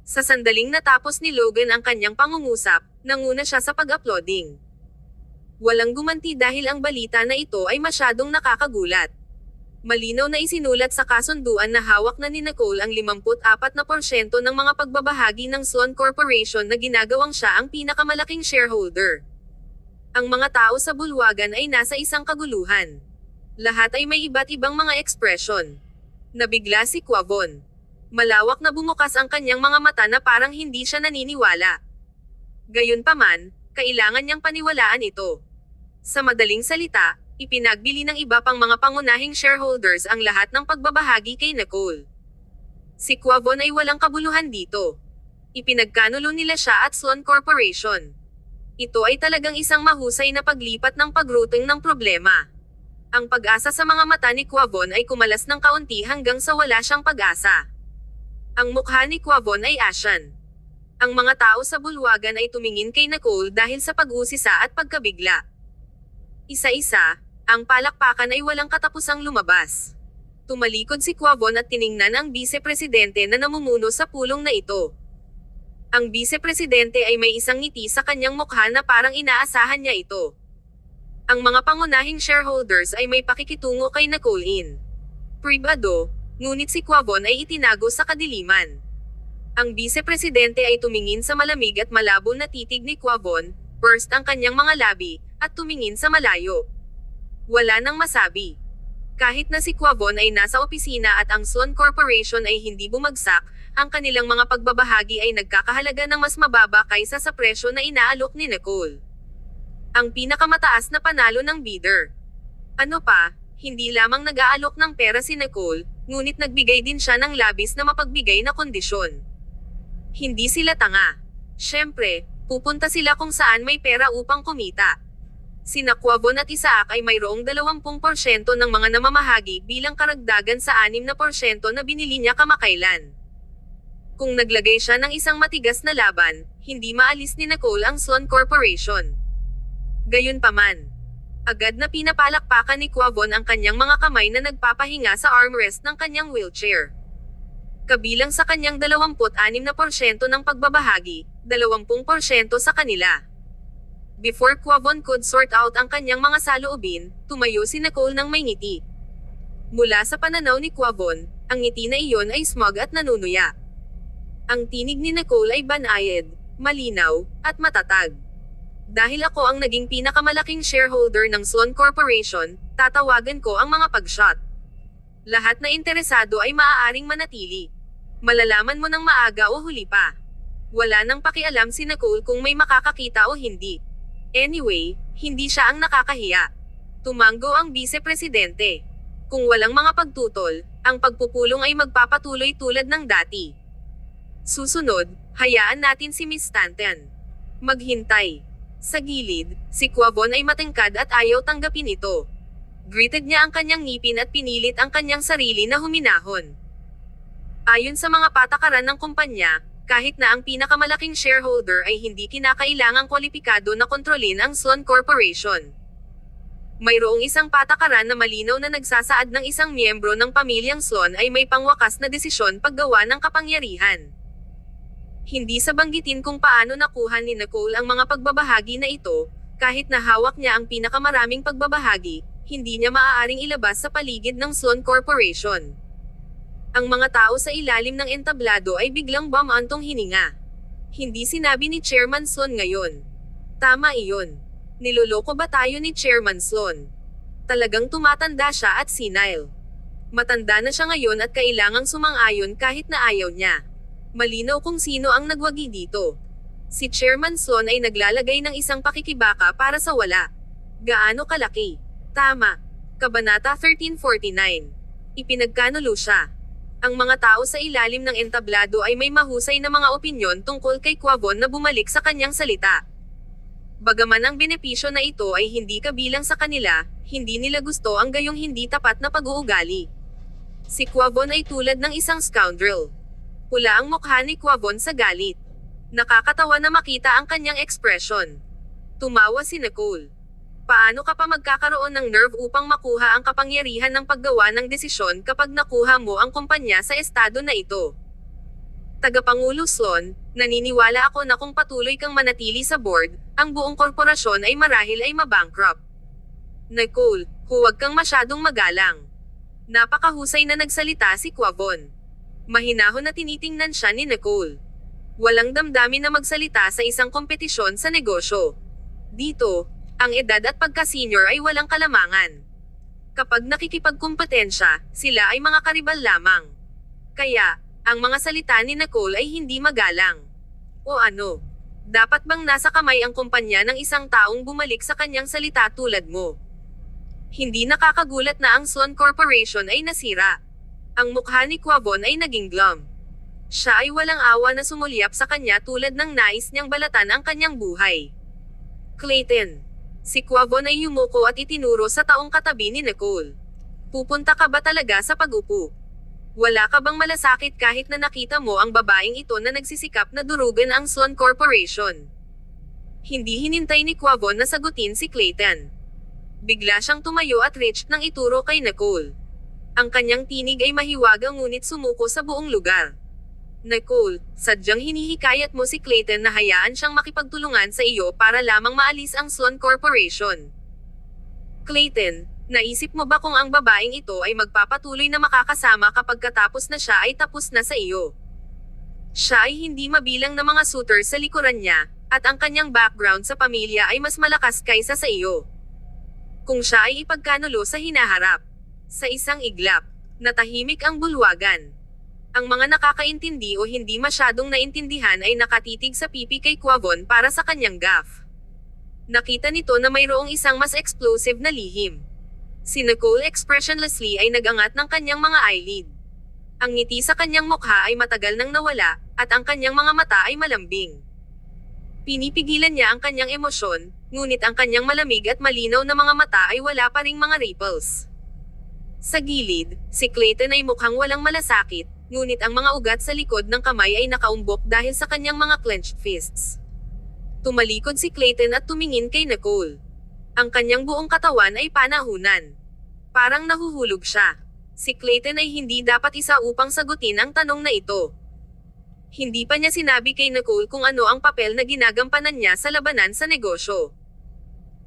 Sa sandaling natapos ni Logan ang kanyang pangungusap, nanguna siya sa pag-uploading. Walang gumanti dahil ang balita na ito ay masyadong nakakagulat. Malinaw na isinulat sa kasunduan na hawak na ni Nicole ang 54% ng mga pagbabahagi ng Sloan Corporation na ginagawang siya ang pinakamalaking shareholder. Ang mga tao sa bulwagan ay nasa isang kaguluhan. Lahat ay may iba't ibang mga ekspresyon. Nabigla si Quavon. Malawak na bumukas ang kanyang mga mata na parang hindi siya naniniwala. Gayunpaman, kailangan niyang paniwalaan ito. Sa madaling salita, ipinagbili ng iba pang mga pangunahing shareholders ang lahat ng pagbabahagi kay Nicole. Si Quavon ay walang kabuluhan dito. Ipinagkanulo nila siya at Sloan Corporation. Ito ay talagang isang mahusay na paglipat ng pagrouting ng problema. Ang pag-asa sa mga mata ni Quavon ay kumalas ng kaunti hanggang sa wala siyang pag-asa. Ang mukha ni Quavon ay asyan. Ang mga tao sa bulwagan ay tumingin kay Nicole dahil sa pag-usisa at pagkabigla. Isa-isa, ang palakpakan ay walang katapusang lumabas. Tumalikod si Quavon at tiningnan ang vice-presidente na namumuno sa pulong na ito. Ang vice-presidente ay may isang ngiti sa kanyang mukha na parang inaasahan niya ito. Ang mga pangunahing shareholders ay may pakikitungo kay Nicole in pribado, ngunit si Quavon ay itinago sa kadiliman. Ang vice-presidente ay tumingin sa malamig at malabo na titig ni Quavon, burst ang kanyang mga labi, at tumingin sa malayo. Wala nang masabi. Kahit na si Quavon ay nasa opisina at ang Sloan Corporation ay hindi bumagsak, ang kanilang mga pagbabahagi ay nagkakahalaga ng mas mababa kaysa sa presyo na inaalok ni Nicole. Ang pinakamataas na panalo ng bidder. Ano pa, hindi lamang nag-aalok ng pera si Nicole, ngunit nagbigay din siya ng labis na mapagbigay na kondisyon. Hindi sila tanga. Siyempre, pupunta sila kung saan may pera upang kumita. Sina Quavon at Isaac ay mayroong 20% ng mga namamahagi bilang karagdagan sa 6% na binili niya kamakailan. Kung naglagay siya ng isang matigas na laban, hindi maalis ni Nicole ang Sloan Corporation. Gayunpaman, agad na pinapalakpakan ni Quavon ang kanyang mga kamay na nagpapahinga sa armrest ng kanyang wheelchair. Kabilang sa kanyang 26% ng pagbabahagi, 20% sa kanila. Before Quavon could sort out ang kanyang mga saloobin, tumayo si Nicole ng may ngiti. Mula sa pananaw ni Quavon, ang ngiti na iyon ay smug at nanunuya. Ang tinig ni Nicole ay banayad, malinaw, at matatag. Dahil ako ang naging pinakamalaking shareholder ng Sloan Corporation, tatawagan ko ang mga pag-shot. Lahat na interesado ay maaaring manatili. Malalaman mo ng maaga o huli pa. Wala nang pakialam si Nicole kung may makakakita o hindi. Anyway, hindi siya ang nakakahiya. Tumanggo ang vice-presidente. Kung walang mga pagtutol, ang pagpupulong ay magpapatuloy tulad ng dati. Susunod, hayaan natin si Miss Stanton maghintay. Sa gilid, si Quavon ay matingkad at ayaw tanggapin ito. Gritted niya ang kanyang ngipin at pinilit ang kanyang sarili na huminahon. Ayon sa mga patakaran ng kumpanya, kahit na ang pinakamalaking shareholder ay hindi kinakailangang kwalipikado na kontrolin ang Sloan Corporation. Mayroong isang patakaran na malinaw na nagsasaad ng isang miyembro ng pamilyang Sloan ay may pangwakas na desisyon paggawa ng kapangyarihan. Hindi sa banggitin kung paano nakuha ni Nicole ang mga pagbabahagi na ito, kahit na hawak niya ang pinakamaraming pagbabahagi, hindi niya maaaring ilabas sa paligid ng Sloan Corporation. Ang mga tao sa ilalim ng entablado ay biglang bumantong hininga. Hindi sinabi ni Chairman Sloan ngayon. Tama iyon. Niloloko ba tayo ni Chairman Sloan? Talagang tumatanda siya at senile. Matanda na siya ngayon at kailangang sumang-ayon kahit na ayaw niya. Malinaw kung sino ang nagwagi dito. Si Chairman Sloan ay naglalagay ng isang pakikibaka para sa wala. Gaano kalaki? Tama. Kabanata 1349. Ipinagkanulo siya. Ang mga tao sa ilalim ng entablado ay may mahusay na mga opinyon tungkol kay Quavon na bumalik sa kanyang salita. Bagaman ang benepisyo na ito ay hindi kabilang sa kanila, hindi nila gusto ang gayong hindi tapat na pag-uugali. Si Quavon ay tulad ng isang scoundrel. Pula ang mukha ni Quavon sa galit. Nakakatawa na makita ang kanyang ekspresyon. Tumawa si Nicole. Paano ka pa magkakaroon ng nerve upang makuha ang kapangyarihan ng paggawa ng desisyon kapag nakuha mo ang kumpanya sa estado na ito? Tagapangulo Sloan, naniniwala ako na kung patuloy kang manatili sa board, ang buong korporasyon ay marahil ay mabankrupt. Nicole, huwag kang masyadong magalang. Napakahusay na nagsalita si Quavon. Mahinahon na tinitingnan siya ni Nicole. Walang damdamin na magsalita sa isang kompetisyon sa negosyo. Dito, Ang edad at pagka-senior ay walang kalamangan. Kapag nakikipagkumpetensya, sila ay mga karibal lamang. Kaya, ang mga salita ni Nicole ay hindi magalang. O ano? Dapat bang nasa kamay ang kumpanya ng isang taong bumalik sa kanyang salita tulad mo? Hindi nakakagulat na ang Sloan Corporation ay nasira. Ang mukha ni Quavon ay naging glum. Siya ay walang awa na sumulyap sa kanya tulad ng nais niyang balatan ang kanyang buhay. Clayton. Si Quavon ay yumuko at itinuro sa taong katabi ni Nicole. Pupunta ka ba talaga sa pag-upo? Wala ka bang malasakit kahit na nakita mo ang babaeng ito na nagsisikap na durugan ang Sloan Corporation? Hindi hinintay ni Quavon na sagutin si Clayton. Bigla siyang tumayo at reached nang ituro kay Nicole. Ang kanyang tinig ay mahiwagang ngunit sumuko sa buong lugar. Nicole, sadyang hinihikayat mo si Clayton na hayaan siyang makipagtulungan sa iyo para lamang maalis ang Sloan Corporation. Clayton, naisip mo ba kung ang babaeng ito ay magpapatuloy na makakasama kapag katapos na siya ay tapos na sa iyo? Siya ay hindi mabilang na mga suitor sa likuran niya, at ang kanyang background sa pamilya ay mas malakas kaysa sa iyo. Kung siya ay ipagkanulo sa hinaharap, sa isang iglap, natahimik ang bulwagan. Ang mga nakakaintindi o hindi masyadong naintindihan ay nakatitig sa pipi kay Quavon para sa kanyang gaffe. Nakita nito na mayroong isang mas explosive na lihim. Si Nicole expressionlessly ay nagangat ng kanyang mga eyelid. Ang ngiti sa kanyang mukha ay matagal nang nawala, at ang kanyang mga mata ay malambing. Pinipigilan niya ang kanyang emosyon, ngunit ang kanyang malamig at malinaw na mga mata ay wala pa ring mga ripples. Sa gilid, si Clayton ay mukhang walang malasakit, ngunit ang mga ugat sa likod ng kamay ay nakaumbok dahil sa kanyang mga clenched fists. Tumalikod si Clayton at tumingin kay Nicole. Ang kanyang buong katawan ay panahunan. Parang nahuhulog siya. Si Clayton ay hindi dapat isa upang sagutin ang tanong na ito. Hindi pa niya sinabi kay Nicole kung ano ang papel na ginagampanan niya sa labanan sa negosyo.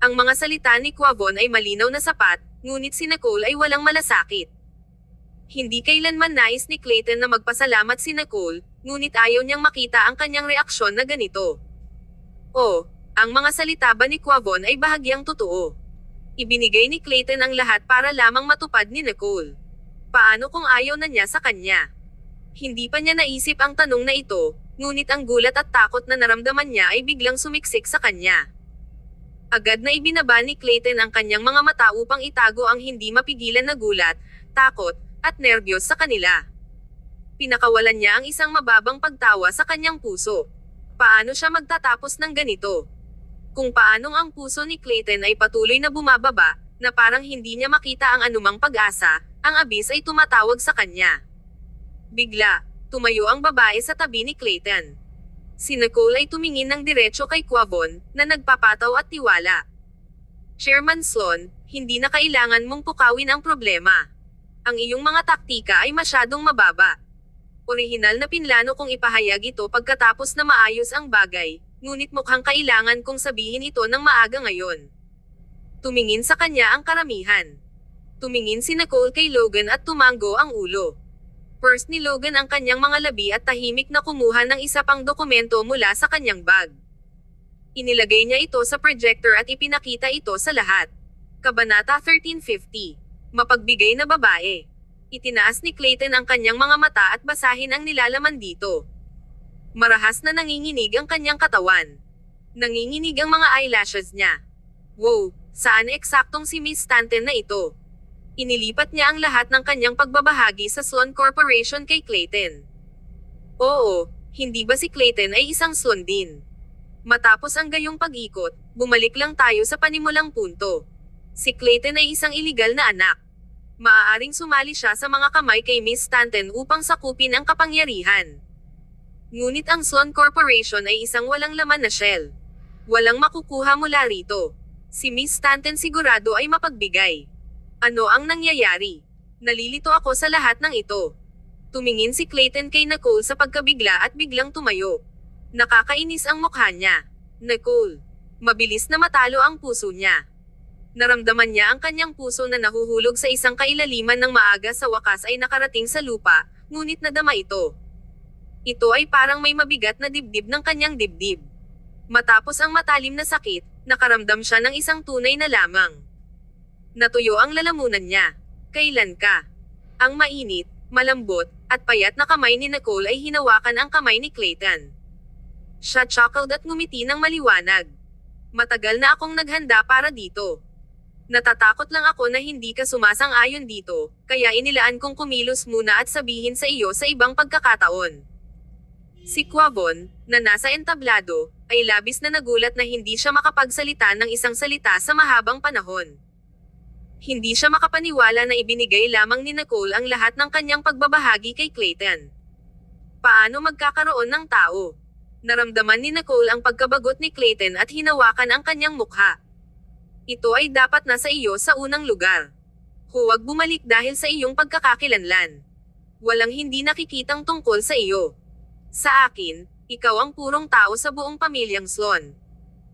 Ang mga salita ni Quavon ay malinaw na sapat, ngunit si Nicole ay walang malasakit. Hindi kailanman nais ni Clayton na magpasalamat si Nicole, ngunit ayaw niyang makita ang kanyang reaksyon na ganito. O, ang mga salita ba ni Quavon ay bahagyang totoo? Ibinigay ni Clayton ang lahat para lamang matupad ni Nicole. Paano kung ayaw na niya sa kanya? Hindi pa niya naisip ang tanong na ito, ngunit ang gulat at takot na naramdaman niya ay biglang sumiksik sa kanya. Agad na ibinaba ni Clayton ang kanyang mga mata upang itago ang hindi mapigilan na gulat, takot, at nerbiyos sa kanila. Pinakawalan niya ang isang mababang pagtawa sa kanyang puso. Paano siya magtatapos ng ganito? Kung paanong ang puso ni Clayton ay patuloy na bumababa, na parang hindi niya makita ang anumang pag-asa, ang abyss ay tumatawag sa kanya. Bigla, tumayo ang babae sa tabi ni Clayton. Si Nicole ay tumingin ng diretso kay Quavon, na nagpapataw at tiwala. Chairman Sloan, hindi na kailangan mong pukawin ang problema. Ang iyong mga taktika ay masyadong mababa. Orihinal na pinlano kong ipahayag ito pagkatapos na maayos ang bagay, ngunit mukhang kailangan kong sabihin ito ng maaga ngayon. Tumingin sa kanya ang karamihan. Tumingin si Nicole kay Logan at tumanggo ang ulo. First ni Logan ang kanyang mga labi at tahimik na kumuha ng isa pang dokumento mula sa kanyang bag. Inilagay niya ito sa projector at ipinakita ito sa lahat. Kabanata 1350. Mapagbigay na babae. Itinaas ni Clayton ang kanyang mga mata at basahin ang nilalaman dito. Marahas na nanginginig ang kanyang katawan. Nanginginig ang mga eyelashes niya. Wow, saan eksaktong si Miss Stanton na ito? Inilipat niya ang lahat ng kanyang pagbabahagi sa Sloan Corporation kay Clayton. Oo, hindi ba si Clayton ay isang Sloan din? Matapos ang gayong pag-ikot, bumalik lang tayo sa panimulang punto. Si Clayton ay isang iligal na anak. Maaaring sumali siya sa mga kamay kay Miss Stanton upang sakupin ang kapangyarihan. Ngunit ang Sloan Corporation ay isang walang laman na shell. Walang makukuha mula rito. Si Miss Stanton sigurado ay mapagbigay. Ano ang nangyayari? Nalilito ako sa lahat ng ito. Tumingin si Clayton kay Nicole sa pagkabigla at biglang tumayo. Nakakainis ang mukha niya. Nicole. Mabilis na matalo ang puso niya. Naramdaman niya ang kanyang puso na nahuhulog sa isang kailaliman ng maaga sa wakas ay nakarating sa lupa, ngunit nadama ito. Ito ay parang may mabigat na dibdib ng kanyang dibdib. Matapos ang matalim na sakit, Nakaramdam siya ng isang tunay na lamang. Natuyo ang lalamunan niya. Kailan ka? Ang mainit, malambot, at payat na kamay ni Nicole ay hinawakan ang kamay ni Clayton. Siya chuckled at ngumiti ng maliwanag. Matagal na akong naghanda para dito. Natatakot lang ako na hindi ka sumasang-ayon dito, kaya inilaan kong kumilos muna at sabihin sa iyo sa ibang pagkakataon. Si Quavon, na nasa entablado, ay labis na nagulat na hindi siya makapagsalita ng isang salita sa mahabang panahon. Hindi siya makapaniwala na ibinigay lamang ni Nicole ang lahat ng kanyang pagbabahagi kay Clayton. Paano magkakaroon ng tao? Naramdaman ni Nicole ang pagkabagot ni Clayton at hinawakan ang kanyang mukha. Ito ay dapat nasa iyo sa unang lugar. Huwag bumalik dahil sa iyong pagkakakilanlan. Walang hindi nakikitang tungkol sa iyo. Sa akin, ikaw ang purong tao sa buong pamilyang Sloan.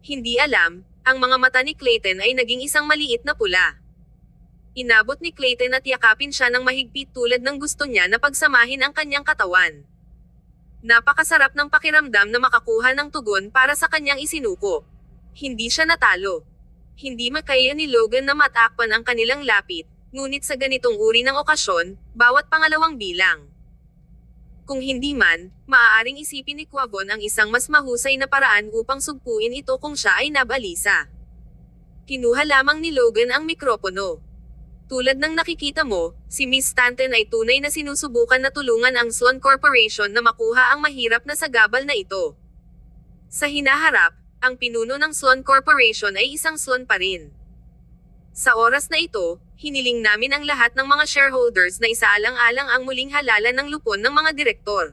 Hindi alam, ang mga mata ni Clayton ay naging isang maliit na pula. Inabot ni Clayton at yakapin siya ng mahigpit tulad ng gusto niya na pagsamahin ang kanyang katawan. Napakasarap ng pakiramdam na makakuha ng tugon para sa kanyang isinuko. Hindi siya natalo. Hindi makaya ni Logan na matakpan ang kanilang lapit, ngunit sa ganitong uri ng okasyon, bawat pangalawang bilang. Kung hindi man, maaaring isipin ni Quavon ang isang mas mahusay na paraan upang sugpuin ito kung siya ay nabalisa. Kinuha lamang ni Logan ang mikropono. Tulad ng nakikita mo, si Miss Stanton ay tunay na sinusubukan na tulungan ang Sloan Corporation na makuha ang mahirap na sagabal na ito. Sa hinaharap, ang pinuno ng Sloan Corporation ay isang Sloan pa rin. Sa oras na ito, hiniling namin ang lahat ng mga shareholders na isaalang-alang ang muling halalan ng lupon ng mga direktor.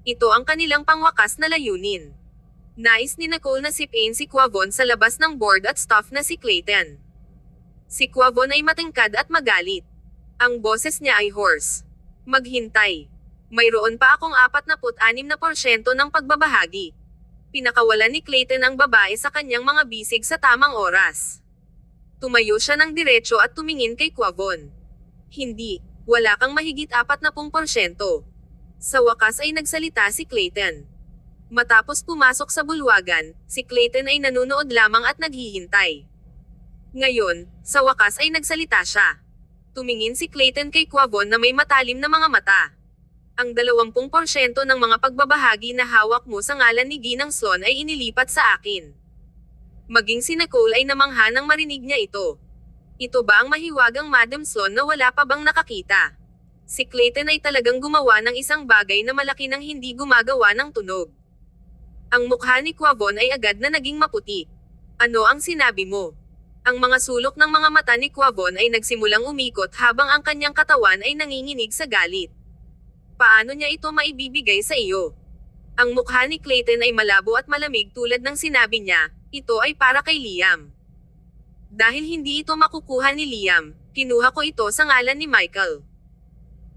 Ito ang kanilang pangwakas na layunin. Nais ni Nicole na sipin si Quavon sa labas ng board at staff na si Clayton. Si Quavon ay matingkad at magalit. Ang boses niya ay hoarse. Maghintay. Mayroon pa akong 46% ng pagbabahagi. Pinakawalan ni Clayton ang babae sa kanyang mga bisig sa tamang oras. Tumayo siya ng diretso at tumingin kay Quavon. Hindi, wala kang mahigit 40%. Sa wakas ay nagsalita si Clayton. Matapos pumasok sa bulwagan, si Clayton ay nanunood lamang at naghihintay. Ngayon, sa wakas ay nagsalita siya. Tumingin si Clayton kay Quavon na may matalim na mga mata. Ang 20% ng mga pagbabahagi na hawak mo sa ngalan ni Ginang Sloan ay inilipat sa akin. Maging si Nicole ay namangha nang marinig niya ito. Ito ba ang mahiwagang Madam Sloan na wala pa bang nakakita? Si Clayton ay talagang gumawa ng isang bagay na malaki nang hindi gumagawa ng tunog. Ang mukha ni Quavon ay agad na naging maputi. Ano ang sinabi mo? Ang mga sulok ng mga mata ni Quavon ay nagsimulang umikot habang ang kanyang katawan ay nanginginig sa galit. Paano niya ito maibibigay sa iyo? Ang mukha ni Clayton ay malabo at malamig tulad ng sinabi niya, ito ay para kay Liam. Dahil hindi ito makukuha ni Liam, kinuha ko ito sa ngalan ni Michael.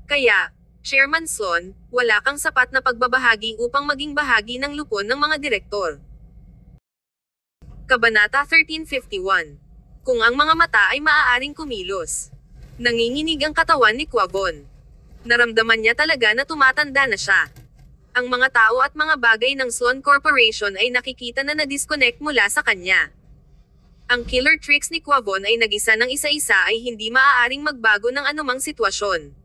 Kaya, Chairman Sloan, wala kang sapat na pagbabahagi upang maging bahagi ng lupon ng mga direktor. Kabanata 1351. Kung ang mga mata ay maaaring kumilos. Nanginginig ang katawan ni Quavon. Naramdaman niya talaga na tumatanda na siya. Ang mga tao at mga bagay ng Sloan Corporation ay nakikita na na-disconnect mula sa kanya. Ang killer tricks ni Quavon ay nag-isa ng isa-isa ay hindi maaaring magbago ng anumang sitwasyon.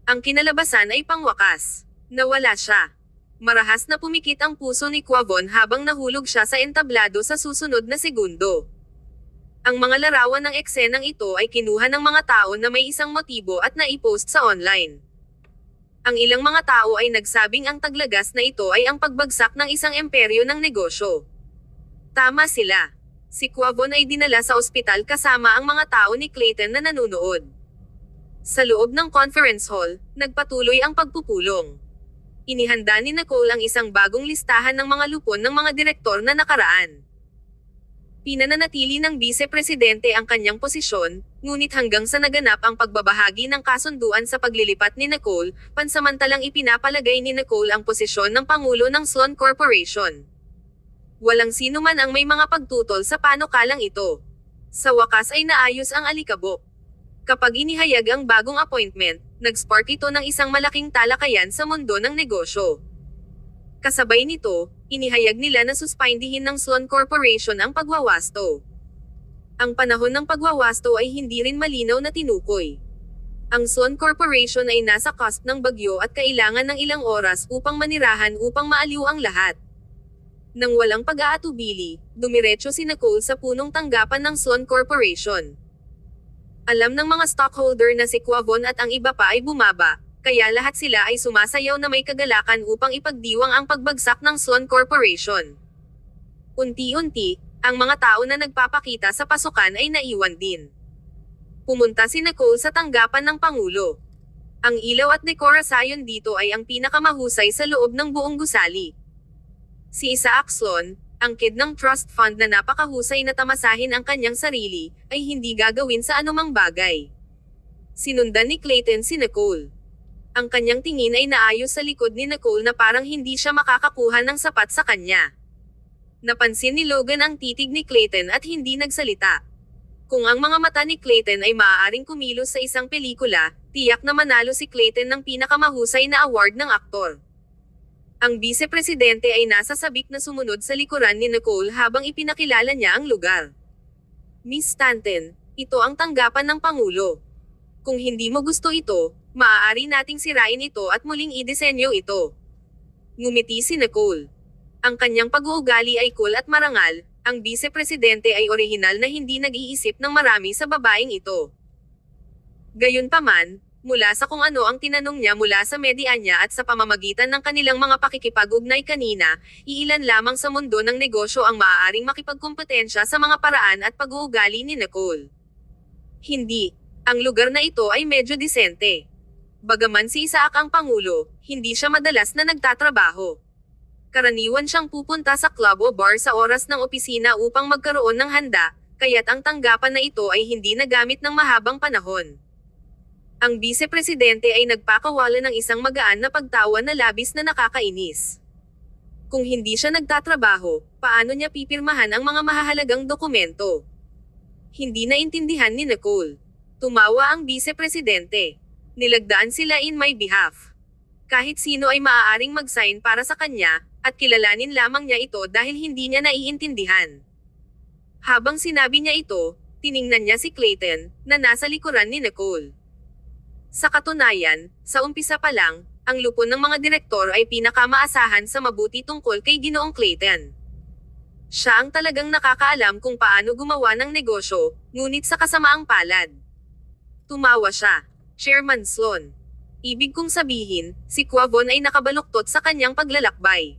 Ang kinalabasan ay pangwakas. Nawala siya. Marahas na pumikit ang puso ni Quavon habang nahulog siya sa entablado sa susunod na segundo. Ang mga larawan ng eksenang ito ay kinuha ng mga tao na may isang motibo at naipost sa online. Ang ilang mga tao ay nagsabing ang taglagas na ito ay ang pagbagsak ng isang imperyo ng negosyo. Tama sila. Si Quavon ay dinala sa ospital kasama ang mga tao ni Clayton na nanunood. Sa loob ng conference hall, nagpatuloy ang pagpupulong. Inihanda ni Nicole ang isang bagong listahan ng mga lupon ng mga direktor na nakaraan. Pinananatili ng vice-presidente ang kanyang posisyon, ngunit hanggang sa naganap ang pagbabahagi ng kasunduan sa paglilipat ni Nicole, pansamantalang ipinapalagay ni Nicole ang posisyon ng Pangulo ng Sloan Corporation. Walang sino man ang may mga pagtutol sa panukalang ito. Sa wakas ay naayos ang alikabok. Kapag inihayag ang bagong appointment, nag-spark ito ng isang malaking talakayan sa mundo ng negosyo. Kasabay nito, inihayag nila na suspindihin ng Sloan Corporation ang pagwawasto. Ang panahon ng pagwawasto ay hindi rin malinaw na tinukoy. Ang Sloan Corporation ay nasa cusp ng bagyo at kailangan ng ilang oras upang manirahan upang maaliw ang lahat. Nang walang pag-aatubili, dumiretso si Nicole sa punong tanggapan ng Sloan Corporation. Alam ng mga stockholder na si Quavon at ang iba pa ay bumaba, kaya lahat sila ay sumasayaw na may kagalakan upang ipagdiwang ang pagbagsak ng Sloan Corporation. Unti-unti, ang mga tao na nagpapakita sa pasukan ay naiwan din. Pumunta si Nicole sa tanggapan ng Pangulo. Ang ilaw at dekorasyon dito ay ang pinakamahusay sa loob ng buong gusali. Si Isaac Sloan, ang kid ng trust fund na napakahusay na tamasahin ang kanyang sarili, ay hindi gagawin sa anumang bagay. Sinundan ni Clayton si Nicole. Ang kanyang tingin ay naayos sa likod ni Nicole na parang hindi siya makakakuha ng sapat sa kanya. Napansin ni Logan ang titig ni Clayton at hindi nagsalita. Kung ang mga mata ni Clayton ay maaaring kumilos sa isang pelikula, tiyak na manalo si Clayton ng pinakamahusay na award ng aktor. Ang vice-presidente ay nasa sabik na sumunod sa likuran ni Nicole habang ipinakilala niya ang lugar. Miss Stanton, ito ang tanggapan ng Pangulo. Kung hindi mo gusto ito, maaari nating sirain ito at muling idisenyo ito. Ngumiti si Nicole. Ang kanyang pag-uugali ay cool at marangal, ang vice-presidente ay orihinal na hindi nag-iisip ng marami sa babaeng ito. Gayunpaman, mula sa kung ano ang tinanong niya mula sa media niya at sa pamamagitan ng kanilang mga pakikipag-ugnay kanina, iilan lamang sa mundo ng negosyo ang maaaring makipagkumpetensya sa mga paraan at pag-uugali ni Nicole. Hindi. Ang lugar na ito ay medyo disente. Bagaman si Isaac ang Pangulo, hindi siya madalas na nagtatrabaho. Karaniwan siyang pupunta sa club o bar sa oras ng opisina upang magkaroon ng handa, kaya't ang tanggapan na ito ay hindi nagamit ng mahabang panahon. Ang vice-presidente ay nagpakawala ng isang magaan na pagtawa na labis na nakakainis. Kung hindi siya nagtatrabaho, paano niya pipirmahan ang mga mahahalagang dokumento? Hindi naintindihan ni Nicole. Tumawa ang vice-presidente. Nilagdaan sila in my behalf. Kahit sino ay maaaring mag-sign para sa kanya, at kilalanin lamang niya ito dahil hindi niya naiintindihan. Habang sinabi niya ito, tiningnan niya si Clayton, na nasa likuran ni Nicole. Sa katunayan, sa umpisa pa lang, ang lupon ng mga direktor ay pinakamaasahan sa mabuti tungkol kay Ginoong Clayton. Siya ang talagang nakakaalam kung paano gumawa ng negosyo, ngunit sa kasamaang palad. Tumawa siya. Chairman Sloan. Ibig kong sabihin, si Quavon ay nakabaluktot sa kanyang paglalakbay.